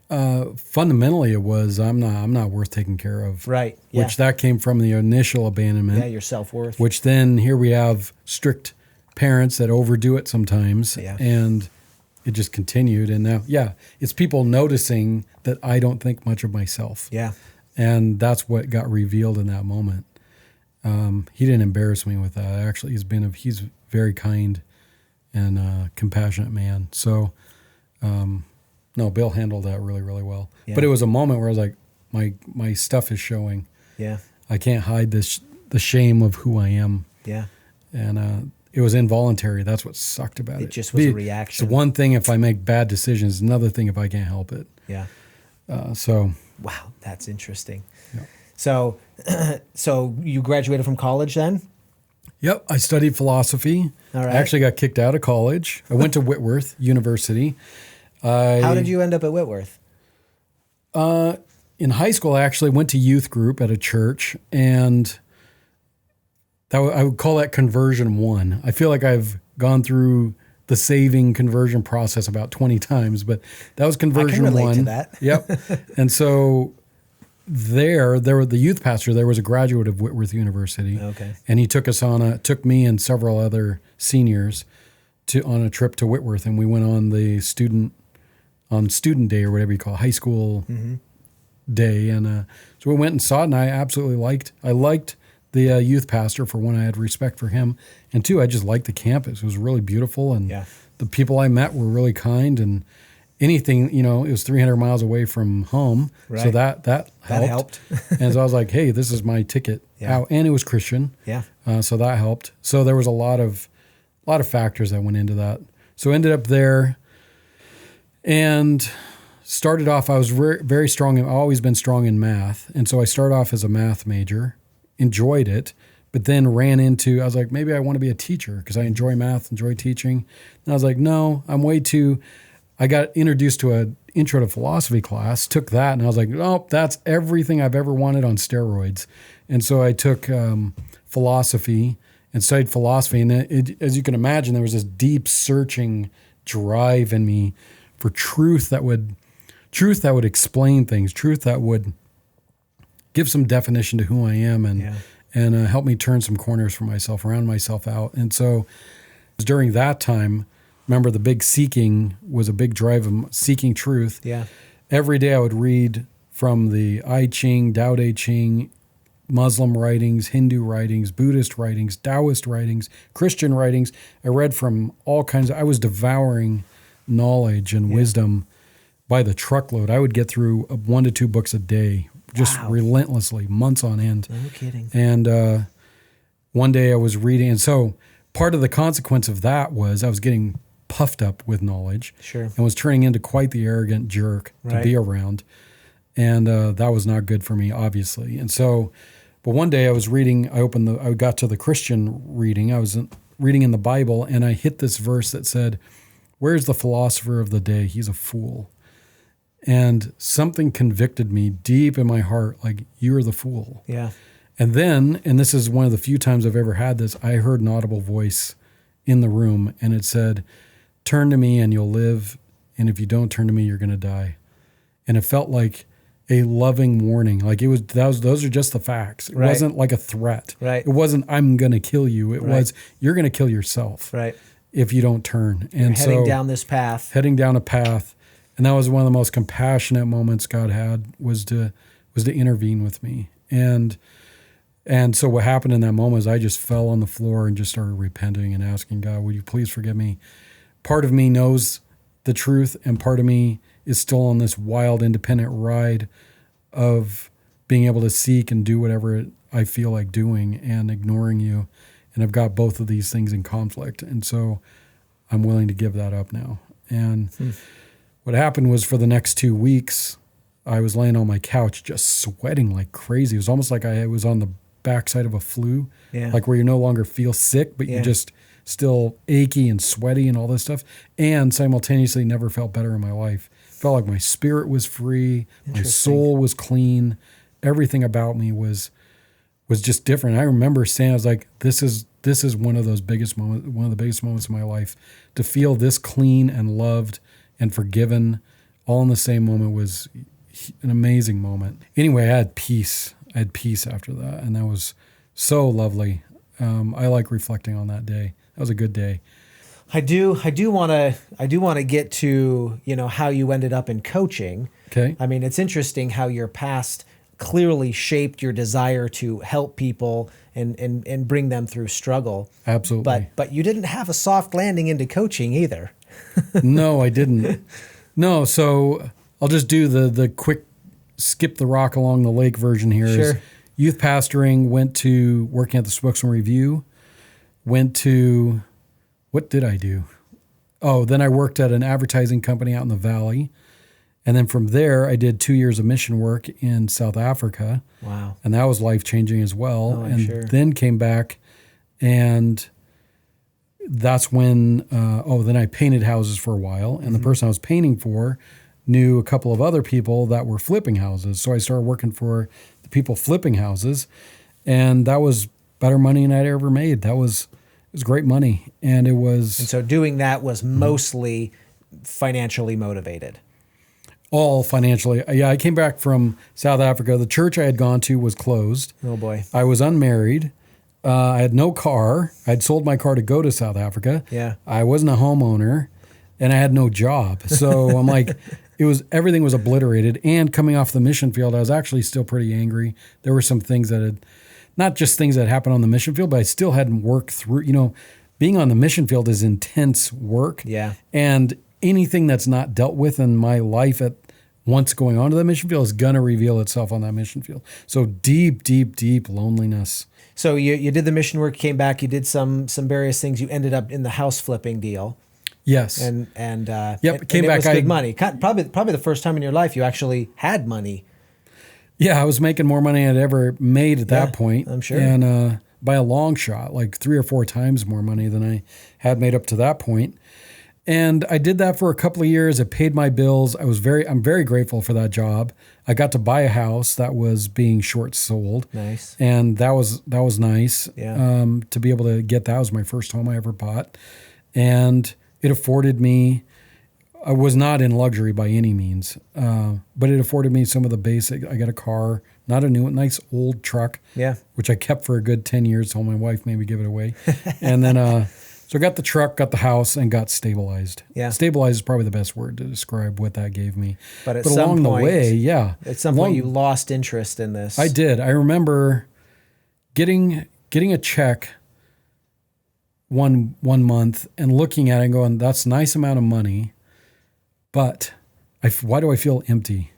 fundamentally it was I'm not worth taking care of. Right. Yeah. Which that came from the initial abandonment. Yeah, your self-worth. Which then here we have strict parents that overdo it sometimes. Yeah. And it just continued. And now, it's people noticing that I don't think much of myself. Yeah. And that's what got revealed in that moment. He didn't embarrass me with that. Actually, he's very kind and compassionate man. So, no, Bill handled that really, really well. Yeah. But it was a moment where I was like, my stuff is showing. Yeah. I can't hide the shame of who I am. Yeah. And it was involuntary. That's what sucked about it. It just was a reaction. It's one thing if I make bad decisions, another thing if I can't help it. Yeah. So. Wow, that's interesting. Yeah. So you graduated from college then? Yep, I studied philosophy. All right. I actually got kicked out of college. I went to Whitworth University. How did you end up at Whitworth? In high school, I actually went to youth group at a church, and I would call that conversion 1. I feel like I've gone through the saving conversion process about 20 times, but that was conversion 1. I can relate to that. Yep. And so there were the youth pastor. There was a graduate of Whitworth University. Okay. And he took me and several other seniors on a trip to Whitworth, and we went on the student day or whatever you call it, high school day. And so we went and saw it, and I absolutely liked the youth pastor. For one, I had respect for him, and two, I just liked the campus. It was really beautiful, and the people I met were really kind, and anything, it was 300 miles away from home, so that helped. And so I was like, hey, this is my ticket out, and it was Christian, so that helped. So there was a lot of factors that went into that. So ended up there, and started off. I was very, very strong. I've always been strong in math, and so I started off as a math major. Enjoyed it, but then ran into, I was like, maybe I want to be a teacher because I enjoy math, enjoy teaching. And I was like, no, I got introduced to an intro to philosophy class, took that, and I was like, oh, that's everything I've ever wanted on steroids. And so I took philosophy and studied philosophy. And as you can imagine, there was this deep searching drive in me for truth that would explain things, truth that would give some definition to who I am and help me turn some corners for myself, round myself out. And so during that time, remember the big seeking was a big drive of seeking truth. Yeah. Every day I would read from the I Ching, Tao Te Ching, Muslim writings, Hindu writings, Buddhist writings, Taoist writings, Christian writings. I read from all kinds I was devouring knowledge and wisdom by the truckload. I would get through 1 to 2 books a day, just relentlessly, months on end. No kidding. And one day I was reading, and so part of the consequence of that was I was getting puffed up with knowledge, and was turning into quite the arrogant jerk to be around, and that was not good for me, obviously. And so, but one day I was reading. I got to the Christian reading. I was reading in the Bible, and I hit this verse that said, "Where's the philosopher of the day? He's a fool." And something convicted me deep in my heart, like, you're the fool. Yeah. And then, and this is one of the few times I've ever had this, I heard an audible voice in the room, and it said, "Turn to me and you'll live, and if you don't turn to me, you're going to die." And it felt like a loving warning. Like those are just the facts. It wasn't like a threat. Right. It wasn't, I'm going to kill you. It was, you're going to kill yourself if you don't turn. And you're heading down this path. Heading down a path. And that was one of the most compassionate moments God had was to intervene with me. And so what happened in that moment is I just fell on the floor and just started repenting and asking God, would you please forgive me? Part of me knows the truth, and part of me is still on this wild, independent ride of being able to seek and do whatever I feel like doing and ignoring you. And I've got both of these things in conflict. And so I'm willing to give that up now. And what happened was for the next 2 weeks, I was laying on my couch just sweating like crazy. It was almost like I was on the backside of a flu, like where you no longer feel sick, but you just still achy and sweaty and all this stuff, and simultaneously never felt better in my life. Felt like my spirit was free. My soul was clean. Everything about me was just different. I remember saying, I was like, this is one of the biggest moments of my life. To feel this clean and loved and forgiven all in the same moment was an amazing moment. Anyway, I had peace. After that, and that was so lovely. I like reflecting on that day. That was a good day. I do want to get to, how you ended up in coaching. Okay. I mean, it's interesting how your past clearly shaped your desire to help people and bring them through struggle. Absolutely. But you didn't have a soft landing into coaching either. No, I didn't. No, so I'll just do the quick skip the rock along the lake version here. Sure. Is youth pastoring, went to working at the Spokesman Review, went to, what did I do? Oh, then I worked at an advertising company out in the Valley. And then from there, I did 2 years of mission work in South Africa. Wow. And that was life-changing as well. I'm and sure. Then came back, and that's when, then I painted houses for a while. And the person I was painting for knew a couple of other people that were flipping houses. So I started working for the people flipping houses, and that was better money than I'd ever made. It was great money. And so doing that was mostly financially motivated. All financially. Yeah, I came back from South Africa. The church I had gone to was closed. Oh boy. I was unmarried. I had no car. I'd sold my car to go to South Africa. Yeah. I wasn't a homeowner, and I had no job. So I'm like, everything was obliterated. And coming off the mission field, I was actually still pretty angry. There were some things not just things that happened on the mission field, but I still hadn't worked through, being on the mission field is intense work. Yeah. And anything that's not dealt with in my life once going on to the mission field is going to reveal itself on that mission field. So deep, deep, deep loneliness. So you did the mission work, came back, you did some various things. You ended up in the house flipping deal. Yes. And came back. It was good money. Probably the first time in your life you actually had money. Yeah, I was making more money than I'd ever made at that point. I'm sure. And by a long shot, like 3 or 4 times more money than I had made up to that point. And I did that for a couple of years. It paid my bills. I'm very grateful for that job. I got to buy a house that was being short sold. Nice. And that was nice. Yeah. To be able to get that. It was my first home I ever bought. And it afforded me, I was not in luxury by any means, but it afforded me some of the basic. I got a car, not a new, nice old truck, which I kept for a good 10 years, told my wife maybe give it away. And then, so I got the truck, got the house, and got stabilized. Yeah. Stabilized is probably the best word to describe what that gave me. But along the way, At some point you lost interest in this. I did. I remember getting a check one month and looking at it and going, that's a nice amount of money, but why do I feel empty?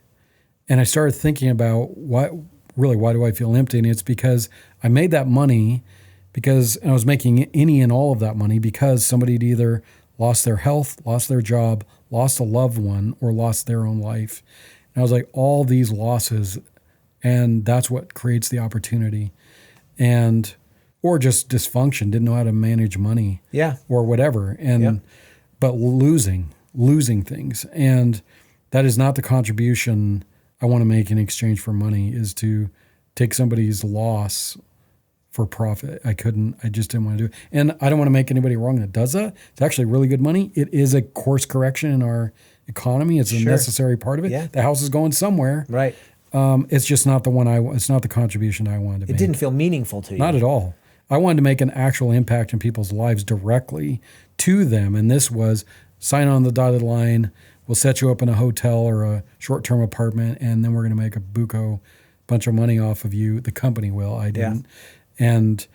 And I started thinking about why do I feel empty? And it's because I made that money and I was making any and all of that money because somebody had either lost their health, lost their job, lost a loved one, or lost their own life. And I was like, all these losses, and that's what creates the opportunity. Or just dysfunction, didn't know how to manage money. Yeah. Or whatever. But losing things. And that is not the contribution I want to make in exchange for money, is to take somebody's loss for profit. I just didn't want to do it. And I don't want to make anybody wrong that does that. It's actually really good money. It is a course correction in our economy. It's a necessary part of it. Yeah. The house is going somewhere. Right. It's just not it's not the contribution I wanted to make. It didn't feel meaningful to you. Not at all. I wanted to make an actual impact in people's lives directly to them. And this was sign on the dotted line. We'll set you up in a hotel or a short-term apartment, and then we're going to make a bunch of money off of you. The company will. I didn't. And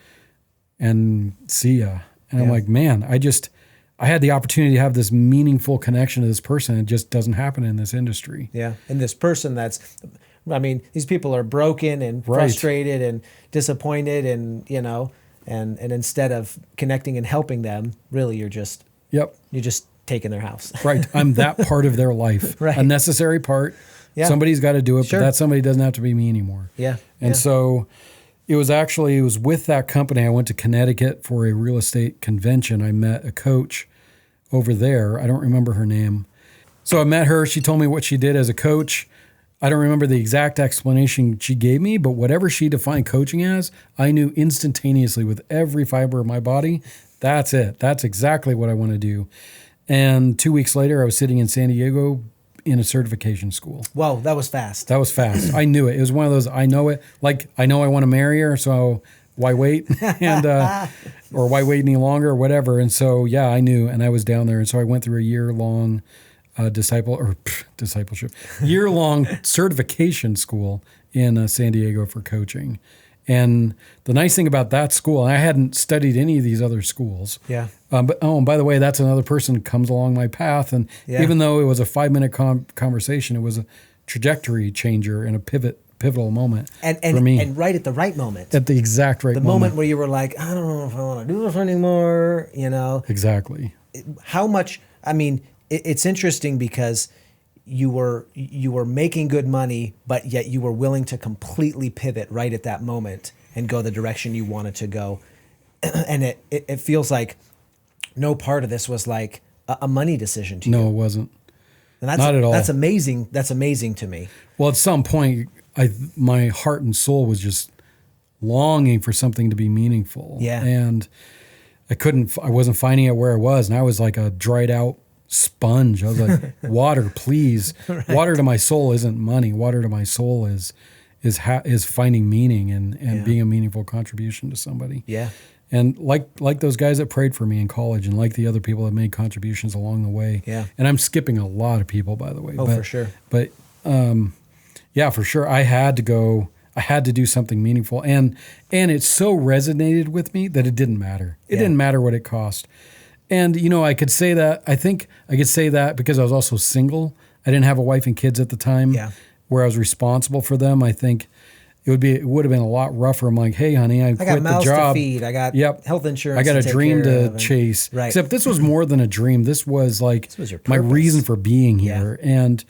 see ya. And I'm like, man, I had the opportunity to have this meaningful connection to this person. It just doesn't happen in this industry. Yeah. And this person these people are broken and frustrated and disappointed and, and instead of connecting and helping them, really you're just taking their house. Right. I'm that part of their life. Right. A necessary part. Yeah. Somebody's got to do it, but that somebody doesn't have to be me anymore. Yeah. And so it was with that company. I went to Connecticut for a real estate convention. I met a coach over there. I don't remember her name. So I met her. She told me what she did as a coach. I don't remember the exact explanation she gave me, but whatever she defined coaching as, I knew instantaneously with every fiber of my body, that's it. That's exactly what I want to do. And 2 weeks later, I was sitting in San Diego in a certification school. Whoa, that was fast. That was fast. I knew it. It was one of those, I know it. Like, I know I want to marry her, so why wait? And or why wait any longer or whatever. And so, yeah, I knew. And I was down there. And so I went through a year-long year-long certification school in San Diego for coaching. And the nice thing about that school, and I hadn't studied any of these other schools. Yeah. But and by the way, that's another person that comes along my path. And even though it was a 5-minute conversation, it was a trajectory changer and a pivotal moment for me. And right at the right moment. At the exact right moment. The moment where you were like, I don't know if I want to do this anymore, Exactly. How much, it's interesting because you were making good money, but yet you were willing to completely pivot right at that moment and go the direction you wanted to go. And it feels like no part of this was like a money decision to you. No, it wasn't. And that's, not at all. That's amazing. That's amazing to me. Well, at some point, my heart and soul was just longing for something to be meaningful. Yeah. And I wasn't finding it where I was. And I was like a dried out sponge. I was like, water, please. Right. Water to my soul isn't money. Water to my soul is finding meaning and being a meaningful contribution to somebody. Yeah. And like those guys that prayed for me in college and like the other people that made contributions along the way. Yeah. And I'm skipping a lot of people, by the way. Oh, for sure. But yeah, for sure. I had to do something meaningful. And it so resonated with me that it didn't matter. It didn't matter what it cost. And, I could say that, I think I could say that because I was also single. I didn't have a wife and kids at the time where I was responsible for them. I think it would have been a lot rougher. I'm like, hey, honey, I quit the job. I got mouths to feed. I got health insurance. I got to a dream to chase. Right. Except this was more than a dream. This was like my reason for being here. And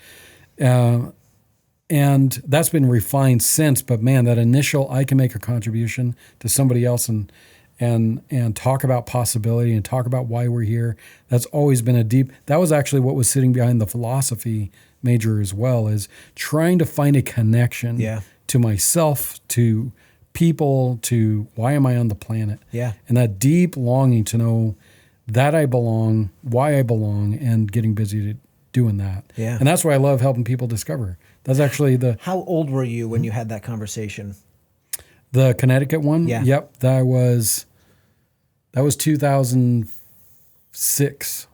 that's been refined since. But man, that initial, I can make a contribution to somebody else and talk about possibility and talk about why we're here. That's always been that was actually what was sitting behind the philosophy major as well, is trying to find a connection to myself, to people, to why am I on the planet? Yeah. And that deep longing to know that I belong, why I belong, and getting busy doing that. Yeah. And that's why I love helping people discover. That's actually How old were you when you had that conversation? The Connecticut one? Yeah. Yep. That was 2006.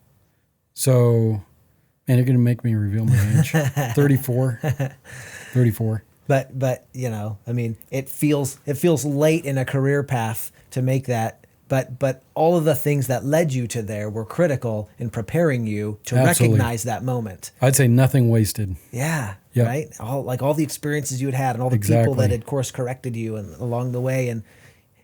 So, man, you're going to make me reveal my age. 34. 34. But it feels late in a career path to make that. But all of the things that led you to there were critical in preparing you to recognize that moment. I'd say nothing wasted. Yeah. Yep. Right. All the experiences you had and all the people that had course corrected you and along the way, and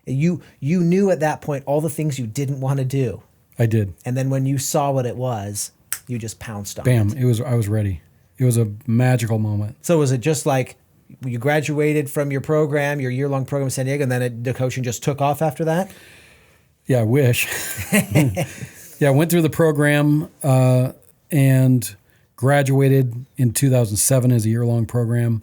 you knew at that point all the things you didn't want to do. I did. And then when you saw what it was, you just pounced on it. Bam! I was ready. It was a magical moment. So was it just like you graduated from your program, your year-long program in San Diego, and then the coaching just took off after that? Yeah, I wish. Yeah, I went through the program and graduated in 2007 as a year-long program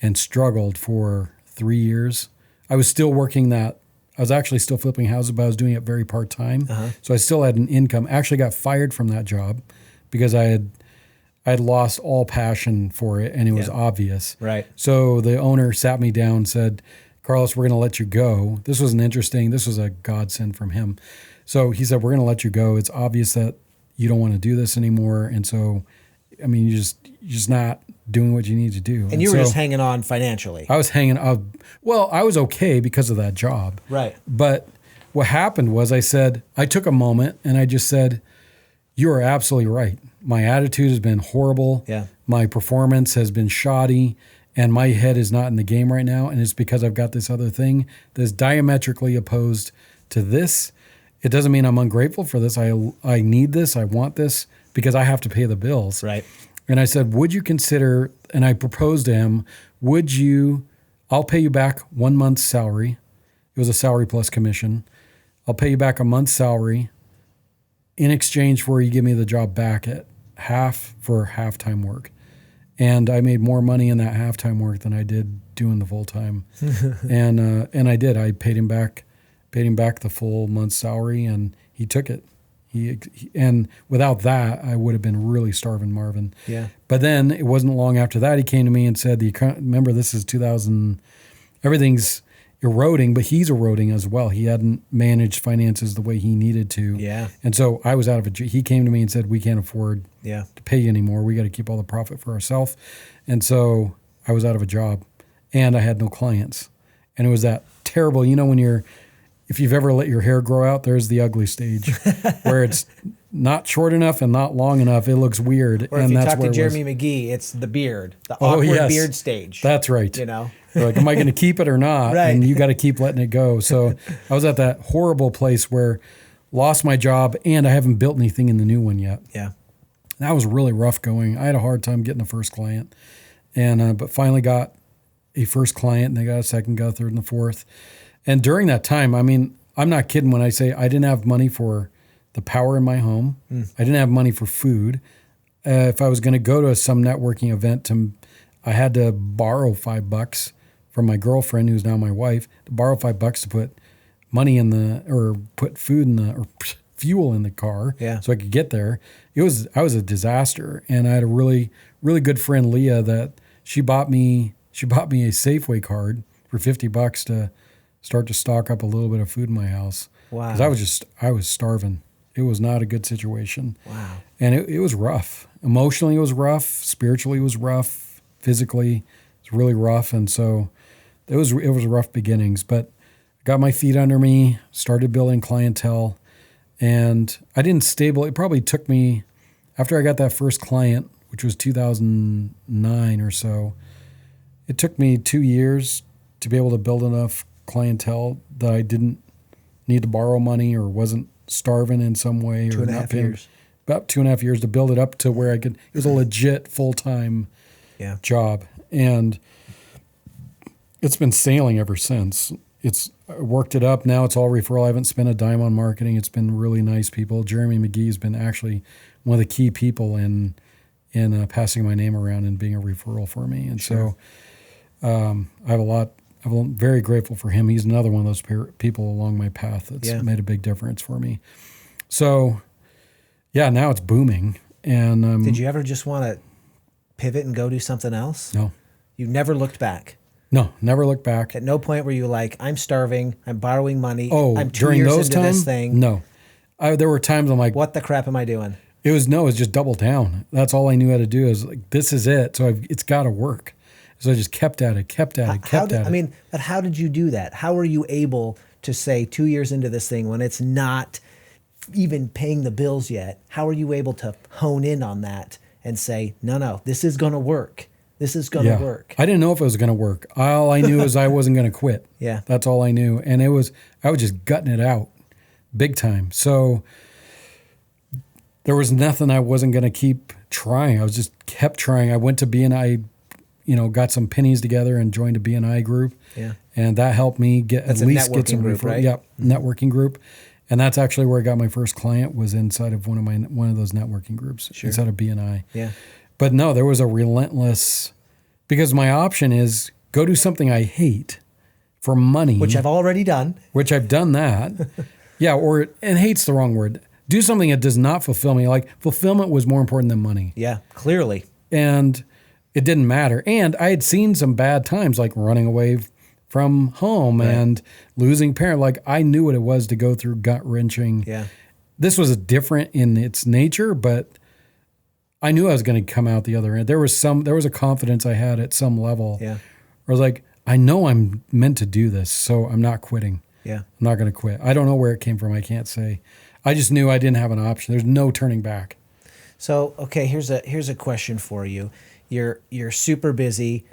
and struggled for 3 years. I was still working that. I was actually still flipping houses, but I was doing it very part-time. Uh-huh. So I still had an income. Actually got fired from that job because I had lost all passion for it, and it was obvious. Right. So the owner sat me down and said, Carlos, we're going to let you go. This was a godsend from him. So he said, we're going to let you go. It's obvious that you don't want to do this anymore. And so, you're just not doing what you need to do. And you were just hanging on financially. I was hanging on. Well, I was okay because of that job. Right. But what happened was I took a moment and I just said, you are absolutely right. My attitude has been horrible. Yeah. My performance has been shoddy. And my head is not in the game right now, and it's because I've got this other thing that's diametrically opposed to this. It doesn't mean I'm ungrateful for this. I need this. I want this because I have to pay the bills. Right. And I said, would you consider, and I proposed to him, I'll pay you back 1 month's salary. It was a salary plus commission. I'll pay you back a month's salary in exchange for you give me the job back at half for half-time work. And I made more money in that half-time work than I did doing the full-time. And I did. I paid him back the full month's salary, and he took it. And without that, I would have been really starving Marvin. Yeah. But then it wasn't long after that he came to me and said, remember, this is 2000, everything's eroding, but he's eroding as well. He hadn't managed finances the way he needed to. Yeah. And so I was out of he came to me and said, we can't afford to pay you anymore. We got to keep all the profit for ourselves. And so I was out of a job and I had no clients. And it was that terrible, when if you've ever let your hair grow out, there's the ugly stage where it's not short enough and not long enough. It looks weird. Or if you talk to Jeremy McGee, it's the beard, the awkward beard stage. That's right. They're like, am I going to keep it or not? Right. And you got to keep letting it go. So I was at that horrible place where lost my job and I haven't built anything in the new one yet. Yeah. That was really rough going. I had a hard time getting a first client, and but finally got a first client, and they got a second, got a third, and a fourth. And during that time, I'm not kidding when I say I didn't have money for the power in my home. I didn't have money for food. If I was going to go to some networking event, I had to borrow $5 from my girlfriend, who's now my wife, to borrow $5 to put money put food or fuel in the car, so I could get there. I was a disaster, and I had a really, really good friend, Leah, that she bought me a Safeway card for $50 to start to stock up a little bit of food in my house. Wow. Because I was starving. It was not a good situation. Wow. And it was rough. Emotionally, it was rough. Spiritually, it was rough. Physically, it was really rough. And so it was rough beginnings. But I got my feet under me, started building clientele, and I didn't stable. It probably took me, after I got that first client, which was 2009 or so, it took me 2 years to be able to build enough clientele that I didn't need to borrow money or wasn't starving in some way. 2.5 years. About 2.5 years to build it up to where it was a legit full-time job. And it's been sailing ever since. I worked it up. Now it's all referral. I haven't spent a dime on marketing. It's been really nice people. Jeremy McGee has been actually one of the key people in passing my name around and being a referral for me. And so I'm very grateful for him. He's another one of those people along my path that's made a big difference for me. So, now it's booming. And did you ever just want to pivot and go do something else? No. You never looked back? No, never looked back. At no point were you like, I'm starving, I'm borrowing money, Oh, I'm 2 during years those into times? this thing. No. There were times I'm like, what the crap am I doing? It was just double down. That's all I knew how to do is like, this is it. So it's got to work. So I just kept at it. I mean, but how did you do that? How were you able to say 2 years into this thing when it's not even paying the bills yet? How are you able to hone in on that and say, no, this is going to work. This is going to work. I didn't know if it was going to work. All I knew is I wasn't going to quit. Yeah. That's all I knew. And I was just gutting it out big time. So there was nothing I wasn't going to keep trying. I was just kept trying. I went to BNI, got some pennies together and joined a BNI group. Yeah. And that helped me get some group, right? Yeah, networking group. And that's actually where I got my first client, was inside of one of those networking groups, inside of BNI. Yeah. But no, there was a relentless, because my option is go do something I hate for money. Which I've already done. Which I've done that. And hate's the wrong word. Do something that does not fulfill me. Like, fulfillment was more important than money. Yeah, clearly. And it didn't matter. And I had seen some bad times, like running away from home and losing parent. Like, I knew what it was to go through gut wrenching. Yeah. This was different in its nature, but I knew I was going to come out the other end. There was a confidence I had at some level. Yeah. I was like, I know I'm meant to do this, so I'm not quitting. Yeah. I'm not going to quit. I don't know where it came from. I can't say. I just knew I didn't have an option. There's no turning back. So, okay, here's a question for you. You're super busy.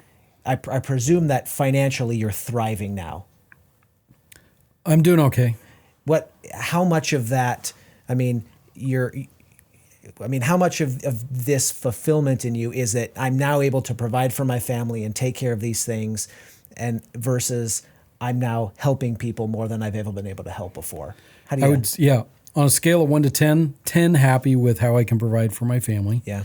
I presume that financially you're thriving now. I'm doing okay. How much of that, how much of this fulfillment in you is that I'm now able to provide for my family and take care of these things, and versus I'm now helping people more than I've ever been able to help before? How do you? On a scale of 1 to 10, 10 happy with how I can provide for my family. Yeah.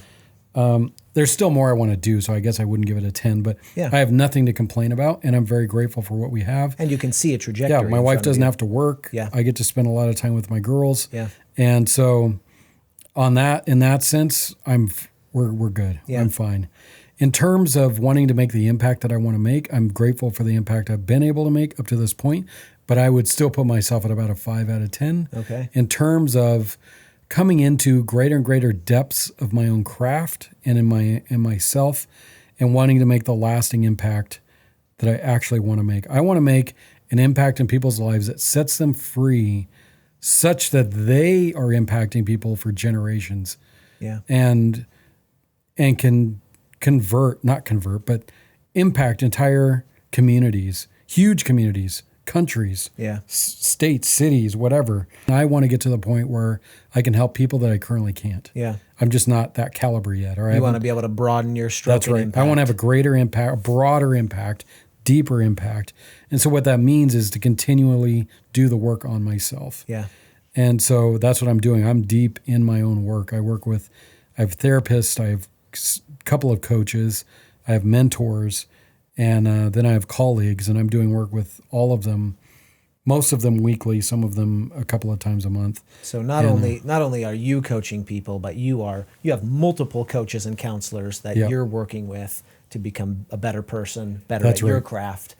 There's still more I want to do, so I guess I wouldn't give it a 10, but Yeah. I have nothing to complain about, and I'm very grateful for what we have. And you can see a trajectory. Yeah, my wife doesn't have to work. Yeah. I get to spend a lot of time with my girls. Yeah. And so in that sense, we're good. Yeah. I'm fine. In terms of wanting to make the impact that I want to make, I'm grateful for the impact I've been able to make up to this point, but I would still put myself at about a 5 out of 10. Okay. In terms of coming into greater and greater depths of my own craft and in myself, and wanting to make the lasting impact that I actually want to make. I want to make an impact in people's lives that sets them free such that they are impacting people for generations. Yeah. And can but impact entire communities, huge communities, countries, Yeah. states, cities, whatever. I want to get to the point where I can help people that I currently can't. Yeah. I'm just not that caliber yet. Or You want to be able to broaden your stroke. That's right. Impact. I want to have a greater impact, a broader impact, deeper impact. And so what that means is to continually do the work on myself. Yeah. And so that's what I'm doing. I'm deep in my own work. I have therapists, I have a couple of coaches, I have mentors, and then I have colleagues, and I'm doing work with all of them, most of them weekly, some of them a couple of times a month. So not only are you coaching people, but you have multiple coaches and counselors that Yep. you're working with to become a better person, better That's at your right. craft.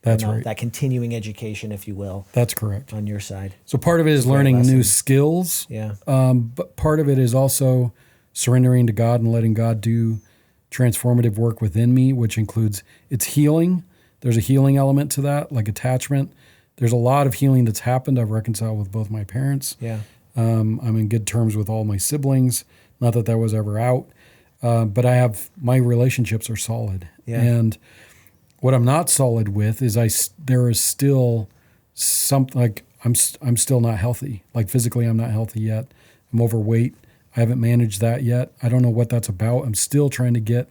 That's right. That continuing education, if you will, That's correct. on your side. So part of it is Great learning new lesson. skills. Yeah. But part of it is also surrendering to God and letting God do transformative work within me, which includes it's healing. There's a healing element to that, like attachment. There's a lot of healing that's happened. I've reconciled with both my parents. Yeah. I'm in good terms with all my siblings. Not that was ever out, but my relationships are solid. Yeah. And what I'm not solid with is there is still something like I'm still not healthy. Like physically, I'm not healthy yet. I'm overweight. I haven't managed that yet. I don't know what that's about. I'm still trying to get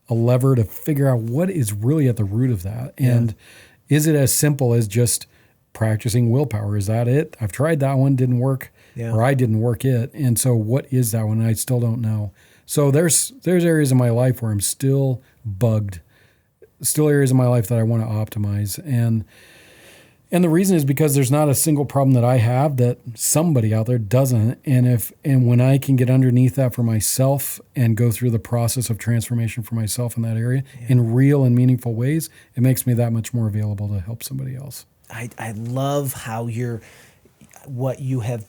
a lever to figure out what is really at the root of that. Yeah. And is it as simple as just practicing willpower? Is that it? I've tried that one, didn't work, Yeah. or I didn't work it. And so what is that one? And I still don't know. So there's areas in my life where I'm still bugged, still areas in my life that I want to optimize. And the reason is because there's not a single problem that I have that somebody out there doesn't. And when I can get underneath that for myself and go through the process of transformation for myself in that area in real and meaningful ways, it makes me that much more available to help somebody else. I love how what you have,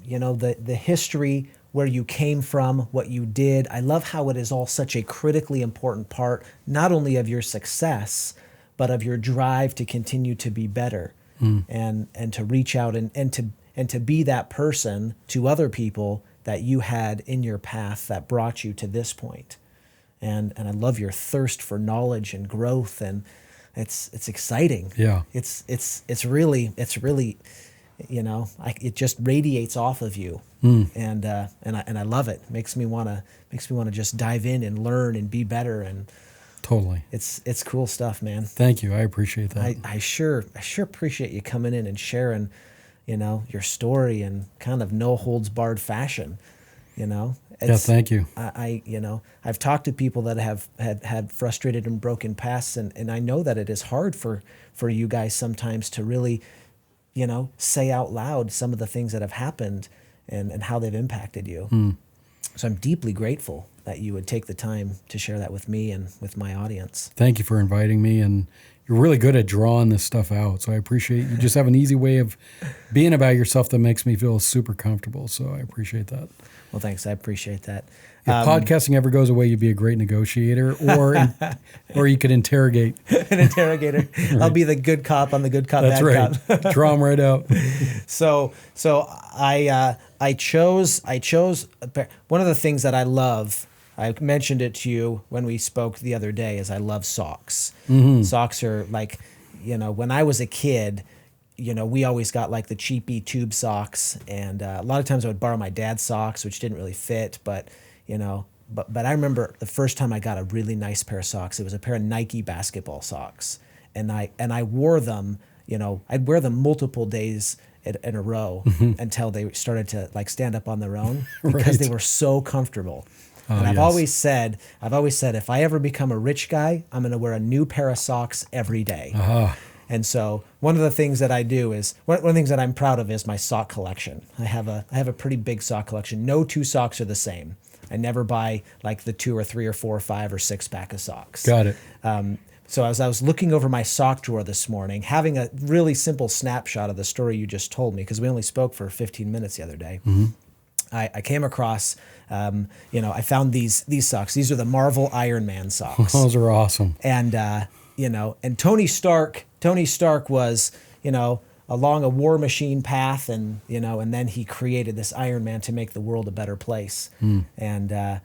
the history, where you came from, what you did. I love how it is all such a critically important part, not only of your success, but of your drive to continue to be better and to reach out and to be that person to other people that you had in your path that brought you to this point. And I love your thirst for knowledge and growth, and it's exciting. Yeah. It's really it just radiates off of you. And I love it. Makes me want to just dive in and learn and be better, and Totally. It's cool stuff, man. Thank you. I appreciate that. I sure appreciate you coming in and sharing, your story in kind of no holds barred fashion. Thank you. I've talked to people that have had frustrated and broken pasts, and I know that it is hard for you guys sometimes to really, say out loud some of the things that have happened and how they've impacted you. So I'm deeply grateful that you would take the time to share that with me and with my audience. Thank you for inviting me, and you're really good at drawing this stuff out. So I appreciate you just have an easy way of being about yourself that makes me feel super comfortable. So I appreciate that. Well, thanks. I appreciate that. If podcasting ever goes away, you'd be a great negotiator, or you could interrogate. An interrogator. Right. I'll be the good cop on the good cop, That's bad right. cop. Draw them right out. So I chose one of the things that I love. I mentioned it to you when we spoke the other day, is I love socks. Mm-hmm. Socks are like, when I was a kid, we always got like the cheapy tube socks, and a lot of times I would borrow my dad's socks, which didn't really fit, but I remember the first time I got a really nice pair of socks. It was a pair of Nike basketball socks, and I wore them. I'd wear them multiple days in a row until they started to like stand up on their own because they were so comfortable. And I've always said, if I ever become a rich guy, I'm going to wear a new pair of socks every day. And so one of the things that I do is, one of the things that I'm proud of is my sock collection. I have a pretty big sock collection. No two socks are the same. I never buy like the 2 or 3 or 4 or 5 or 6 pack of socks. Got it. So as I was looking over my sock drawer this morning, having a really simple snapshot of the story you just told me, because we only spoke for 15 minutes the other day, I came across, I found these socks. These are the Marvel Iron Man socks. Those are awesome. And, and Tony Stark was, along a war machine path and then he created this Iron Man to make the world a better place. And I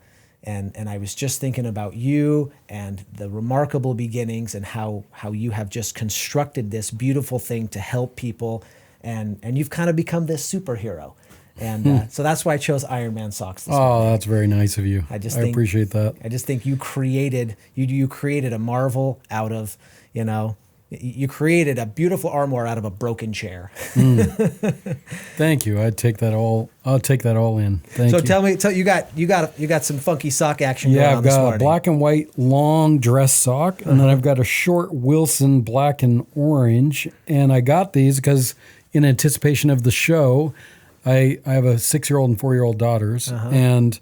was just thinking about you and the remarkable beginnings and how you have just constructed this beautiful thing to help people. And you've kind of become this superhero. And so that's why I chose Iron Man socks this morning. That's very nice of you. I appreciate that. I just think you created a marvel out of, you created a beautiful armoire out of a broken chair. Thank you. I'll take that all in. Thank you. So tell me, you got some funky sock action going on this morning. I've got a black and white long dress sock, and then I've got a short Wilson black and orange. And I got these because in anticipation of the show, I have a 6-year-old and 4-year-old daughters, and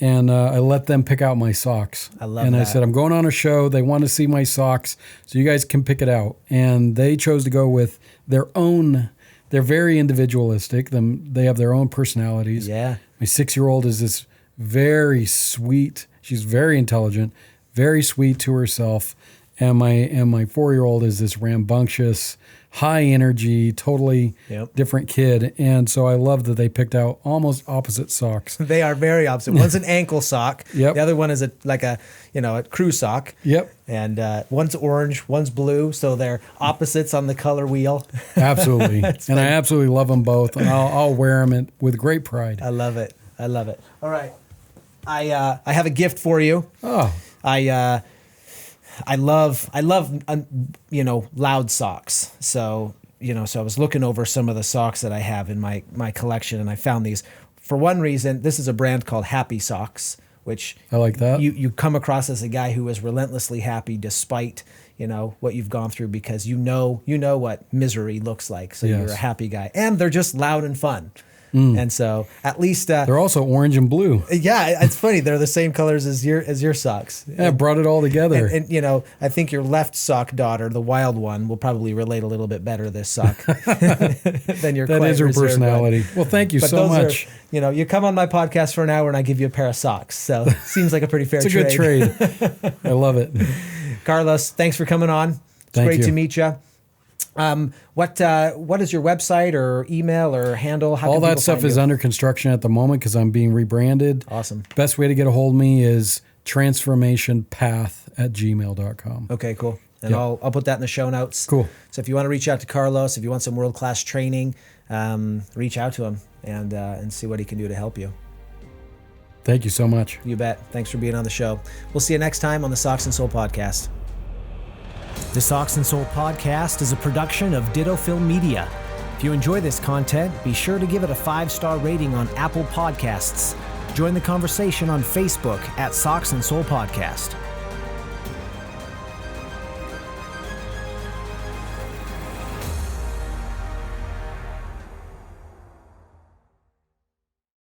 I let them pick out my socks. I love and that. I said, I'm going on a show. They want to see my socks, so you guys can pick it out. And they chose to go with their own. They're very individualistic. They have their own personalities. Yeah. My 6-year-old is this very sweet. She's very intelligent, very sweet to herself. And my 4-year-old is this rambunctious, high energy, totally different kid. And so I love that they picked out almost opposite socks. They are very opposite. One's an ankle sock. Yep. The other one is a crew sock. Yep. And one's orange, one's blue. So they're opposites on the color wheel. Absolutely. And I absolutely love them both. And I'll wear them with great pride. I love it. All right. I have a gift for you. Oh. I love loud socks. So I was looking over some of the socks that I have in my collection, and I found these. For one reason, this is a brand called Happy Socks, which I like that. You come across as a guy who is relentlessly happy despite what you've gone through, because you know what misery looks like. So you're a happy guy, and they're just loud and fun. And so at least they're also orange and blue. Yeah, it's funny. They're the same colors as your socks. Yeah, I brought it all together. And I think your left sock daughter, the wild one, will probably relate a little bit better to this sock than your. That is her personality. Well, thank you so much. You come on my podcast for an hour and I give you a pair of socks. So it seems like a pretty fair trade. It's a good trade. I love it. Carlos, thanks for coming on. It's great to meet you. What is your website or email or handle? How all that stuff is under construction at the moment because I'm being rebranded. Awesome. Best way to get a hold of me is transformationpath@gmail.com. Okay, cool. And I'll put that in the show notes. Cool. So if you want to reach out to Carlos, if you want some world-class training, reach out to him and see what he can do to help you. Thank you so much. You bet. Thanks for being on the show. We'll see you next time on the Socks and Soul Podcast. The Socks and Soul Podcast is a production of Ditto Film Media. If you enjoy this content, be sure to give it a 5-star rating on Apple Podcasts. Join the conversation on Facebook at Socks and Soul Podcast.